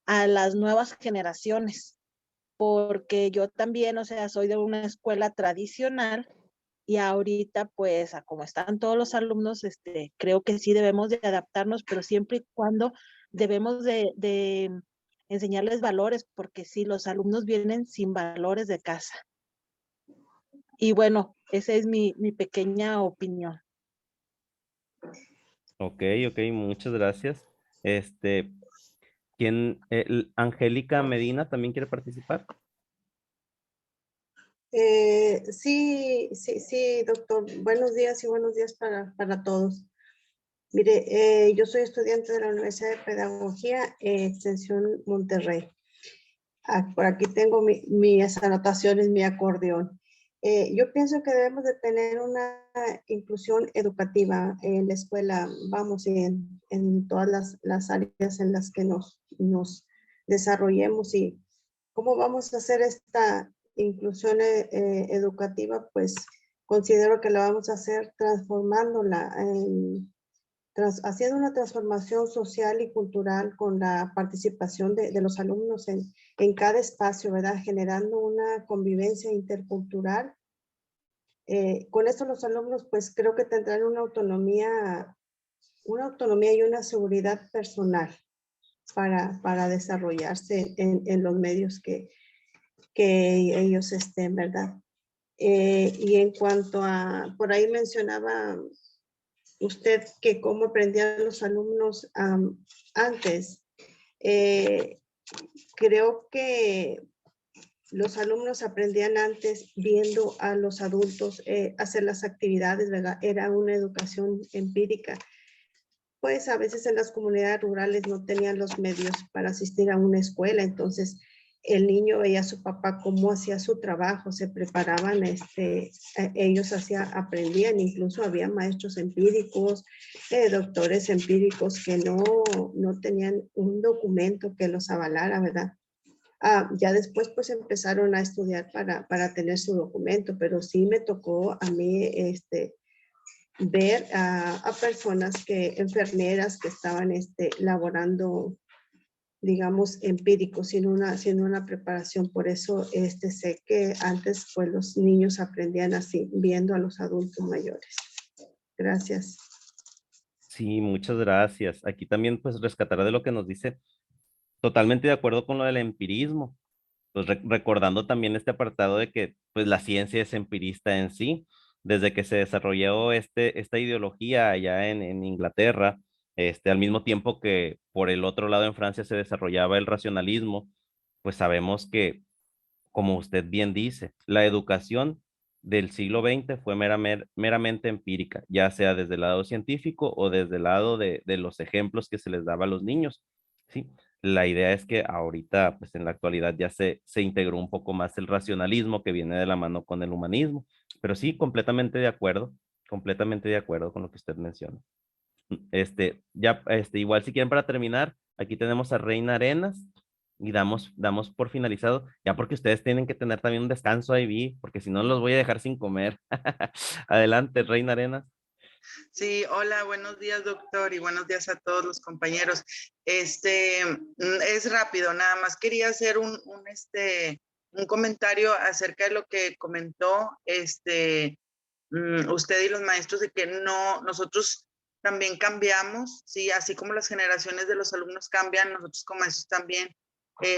a las nuevas generaciones. Porque yo también, o sea, soy de una escuela tradicional y ahorita, pues, a como están todos los alumnos, creo que sí debemos de adaptarnos, pero siempre y cuando debemos de enseñarles valores, porque sí, los alumnos vienen sin valores de casa. Y bueno, esa es mi pequeña opinión. Ok, muchas gracias. Angélica Medina también quiere participar? Sí, doctor. Buenos días y buenos días para todos. Mire, yo soy estudiante de la Universidad de Pedagogía, Extensión Monterrey. Por aquí tengo mis anotaciones, mi acordeón. Yo pienso que debemos de tener una inclusión educativa en la escuela, vamos, en todas las áreas en las que nos desarrollemos. Y cómo vamos a hacer esta inclusión educativa, pues considero que la vamos a hacer transformándola, haciendo una transformación social y cultural con la participación de los alumnos en cada espacio, ¿verdad? Generando una convivencia intercultural. Con esto los alumnos, pues creo que tendrán una autonomía y una seguridad personal para desarrollarse en los medios que ellos estén, ¿verdad? Y en cuanto a, por ahí mencionaba usted que cómo aprendían los alumnos antes. Creo que los alumnos aprendían antes viendo a los adultos hacer las actividades, ¿verdad? Era una educación empírica. Pues a veces en las comunidades rurales no tenían los medios para asistir a una escuela, entonces el niño veía a su papá cómo hacía su trabajo, se preparaban, ellos aprendían, incluso había maestros empíricos, doctores empíricos que no tenían un documento que los avalara, ¿verdad? Ya después pues empezaron a estudiar para tener su documento, pero sí me tocó a mí ver a personas enfermeras que estaban laborando, digamos, empírico, sin una preparación. Por eso sé que antes pues los niños aprendían así, viendo a los adultos mayores. Gracias. Sí, muchas gracias. Aquí también pues rescataré de lo que nos dice, totalmente de acuerdo con lo del empirismo, pues recordando también este apartado de que pues la ciencia es empirista en sí, desde que se desarrolló esta ideología allá en Inglaterra, al mismo tiempo que por el otro lado en Francia se desarrollaba el racionalismo, pues sabemos que, como usted bien dice, la educación del siglo XX fue meramente empírica, ya sea desde el lado científico o desde el lado de los ejemplos que se les daba a los niños. Sí, la idea es que ahorita, pues en la actualidad ya se integró un poco más el racionalismo que viene de la mano con el humanismo, pero sí, completamente de acuerdo con lo que usted menciona. Igual si quieren para terminar, aquí tenemos a Reina Arenas y damos por finalizado, ya porque ustedes tienen que tener también un descanso ahí, vi, porque si no los voy a dejar sin comer. Adelante, Reina Arenas. Sí, hola, buenos días, doctor, y buenos días a todos los compañeros. Es rápido, nada más quería hacer un comentario acerca de lo que comentó usted y los maestros, de que nosotros también cambiamos, sí, así como las generaciones de los alumnos cambian, nosotros como maestros también,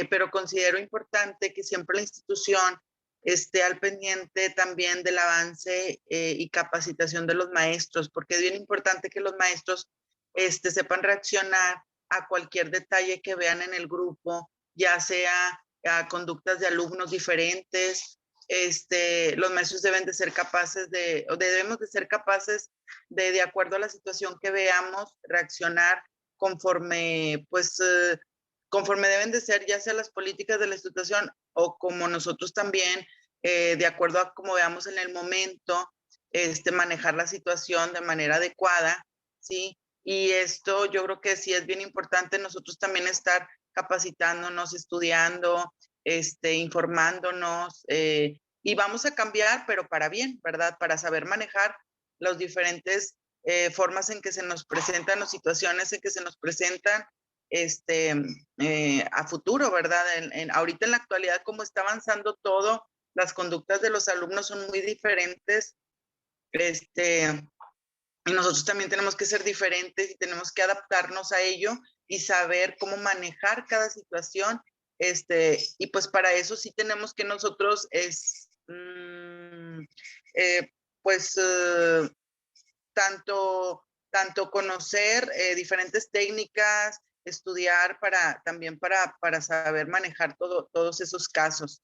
pero considero importante que siempre la institución esté al pendiente también del avance y capacitación de los maestros, porque es bien importante que los maestros sepan reaccionar a cualquier detalle que vean en el grupo, ya sea a conductas de alumnos diferentes. Los maestros deben de ser capaces debemos de ser capaces de acuerdo a la situación que veamos, reaccionar conforme, conforme deben de ser, ya sea las políticas de la institución o como nosotros también, de acuerdo a como veamos en el momento, manejar la situación de manera adecuada, ¿sí? Y esto yo creo que sí es bien importante nosotros también estar capacitándonos, estudiando, informándonos, y vamos a cambiar, pero para bien, ¿verdad? Para saber manejar las diferentes formas en que se nos presentan, las situaciones en que se nos presentan a futuro, ¿verdad? Ahorita en la actualidad, como está avanzando todo, las conductas de los alumnos son muy diferentes, y nosotros también tenemos que ser diferentes y tenemos que adaptarnos a ello y saber cómo manejar cada situación, y pues para eso sí tenemos que nosotros tanto conocer diferentes técnicas, estudiar también para saber manejar todos esos casos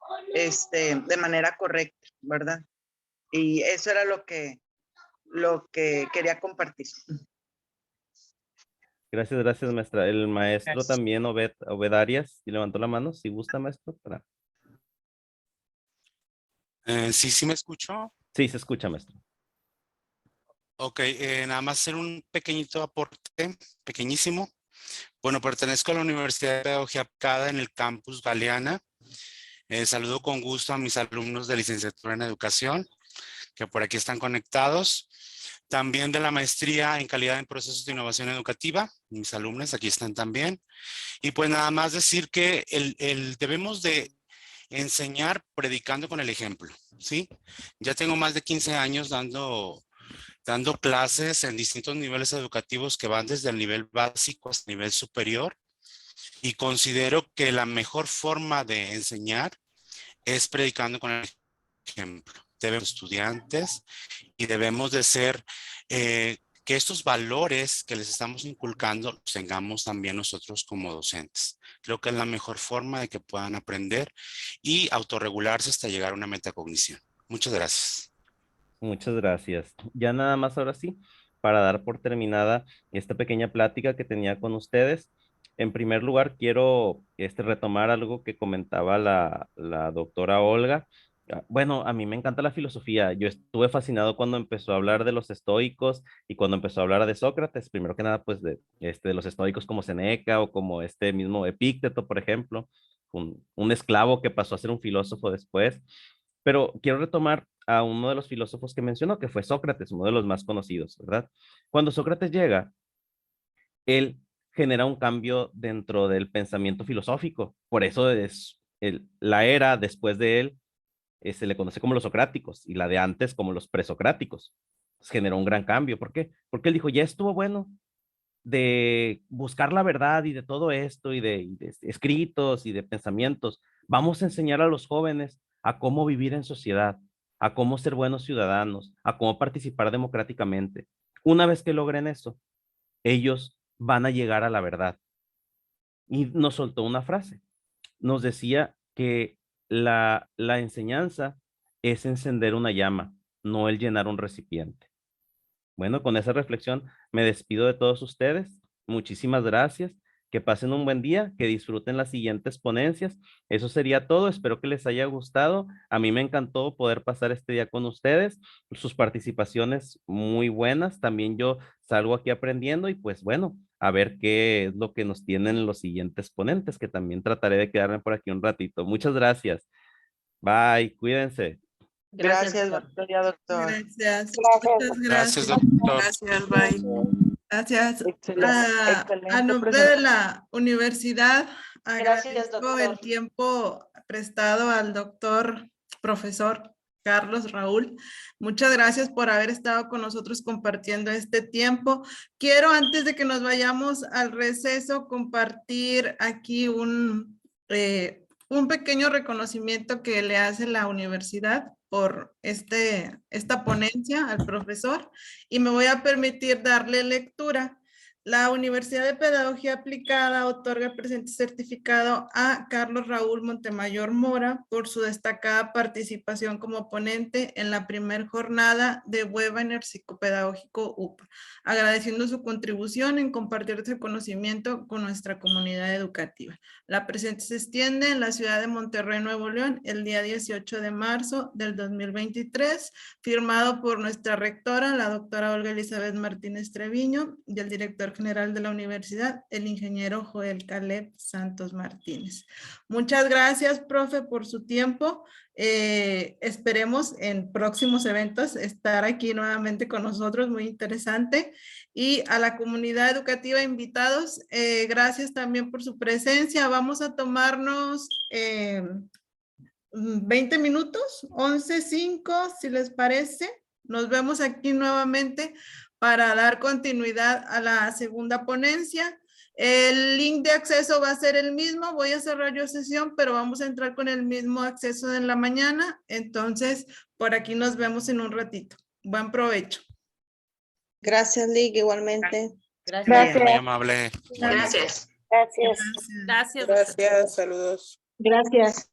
de manera correcta, ¿verdad? Y eso era lo que quería compartir. Gracias, maestra. El maestro también, Obed Arias, y levantó la mano, si gusta, maestro. Sí me escucho. Sí, se escucha, maestro. Ok, nada más hacer un pequeñito aporte, pequeñísimo. Bueno, pertenezco a la Universidad de Pedagogía Aplicada en el campus Galeana. Saludo con gusto a mis alumnos de licenciatura en educación, que por aquí están conectados. También de la maestría en calidad en procesos de innovación educativa, mis alumnos aquí están también. Y pues nada más decir que debemos de enseñar predicando con el ejemplo, ¿sí? Ya tengo más de 15 años dando clases en distintos niveles educativos que van desde el nivel básico hasta el nivel superior, y considero que la mejor forma de enseñar es predicando con el ejemplo. Debemos estudiantes y debemos de ser que estos valores que les estamos inculcando los tengamos también nosotros como docentes. Creo que es la mejor forma de que puedan aprender y autorregularse hasta llegar a una metacognición. Muchas gracias. Muchas gracias. Ya nada más ahora sí, para dar por terminada esta pequeña plática que tenía con ustedes. En primer lugar, quiero retomar algo que comentaba la doctora Olga. Bueno, a mí me encanta la filosofía. Yo estuve fascinado cuando empezó a hablar de los estoicos y cuando empezó a hablar de Sócrates. Primero que nada, pues de los estoicos como Seneca o como este mismo Epícteto, por ejemplo, un esclavo que pasó a ser un filósofo después. Pero quiero retomar a uno de los filósofos que mencionó, que fue Sócrates, uno de los más conocidos, ¿verdad? Cuando Sócrates llega, él genera un cambio dentro del pensamiento filosófico. Por eso es la era después de él se le conoce como los socráticos y la de antes como los presocráticos. Generó un gran cambio. ¿Por qué? Porque él dijo, ya estuvo bueno de buscar la verdad y de todo esto y de escritos y de pensamientos. Vamos a enseñar a los jóvenes a cómo vivir en sociedad, a cómo ser buenos ciudadanos, a cómo participar democráticamente. Una vez que logren eso, ellos van a llegar a la verdad. Y nos soltó una frase. Nos decía que la enseñanza es encender una llama, no el llenar un recipiente. Bueno, con esa reflexión me despido de todos ustedes. Muchísimas gracias. Que pasen un buen día, que disfruten las siguientes ponencias. Eso sería todo. Espero que les haya gustado. A mí me encantó poder pasar este día con ustedes. Sus participaciones muy buenas. También yo salgo aquí aprendiendo y pues bueno, a ver qué es lo que nos tienen los siguientes ponentes, que también trataré de quedarme por aquí un ratito. Muchas gracias. Bye, cuídense. Gracias, doctor. Gracias. Muchas Gracias, gracias. doctor. Gracias, bye. Gracias. A Excelente nombre de la universidad, Gracias, agradezco el doctor. tiempo prestado al doctor profesor Carlos Raúl. Muchas gracias por haber estado con nosotros compartiendo este tiempo. Quiero, antes de que nos vayamos al receso, compartir aquí un pequeño reconocimiento que le hace la universidad por esta ponencia al profesor, y me voy a permitir darle lectura. La Universidad de Pedagogía Aplicada otorga el presente certificado a Carlos Raúl Montemayor Mora por su destacada participación como ponente en la primera jornada de Webinar Psicopedagógico UPA, agradeciendo su contribución en compartir este conocimiento con nuestra comunidad educativa. La presente se extiende en la ciudad de Monterrey, Nuevo León, el día 18 de marzo del 2023, firmado por nuestra rectora, la doctora Olga Elizabeth Martínez Treviño, y el director general de la universidad, el ingeniero Joel Caleb Santos Martínez. Muchas gracias, profe, por su tiempo. Esperemos en próximos eventos estar aquí nuevamente con nosotros, muy interesante. Y a la comunidad educativa invitados, gracias también por su presencia. Vamos a tomarnos 20 minutos, 11:05, si les parece. Nos vemos aquí nuevamente para dar continuidad a la segunda ponencia. El link de acceso va a ser el mismo. Voy a cerrar yo sesión, pero vamos a entrar con el mismo acceso en la mañana. Entonces, por aquí nos vemos en un ratito. Buen provecho. Gracias, Lick, igualmente. Gracias. Muy amable. Gracias. Gracias. Gracias. Gracias, saludos. Gracias.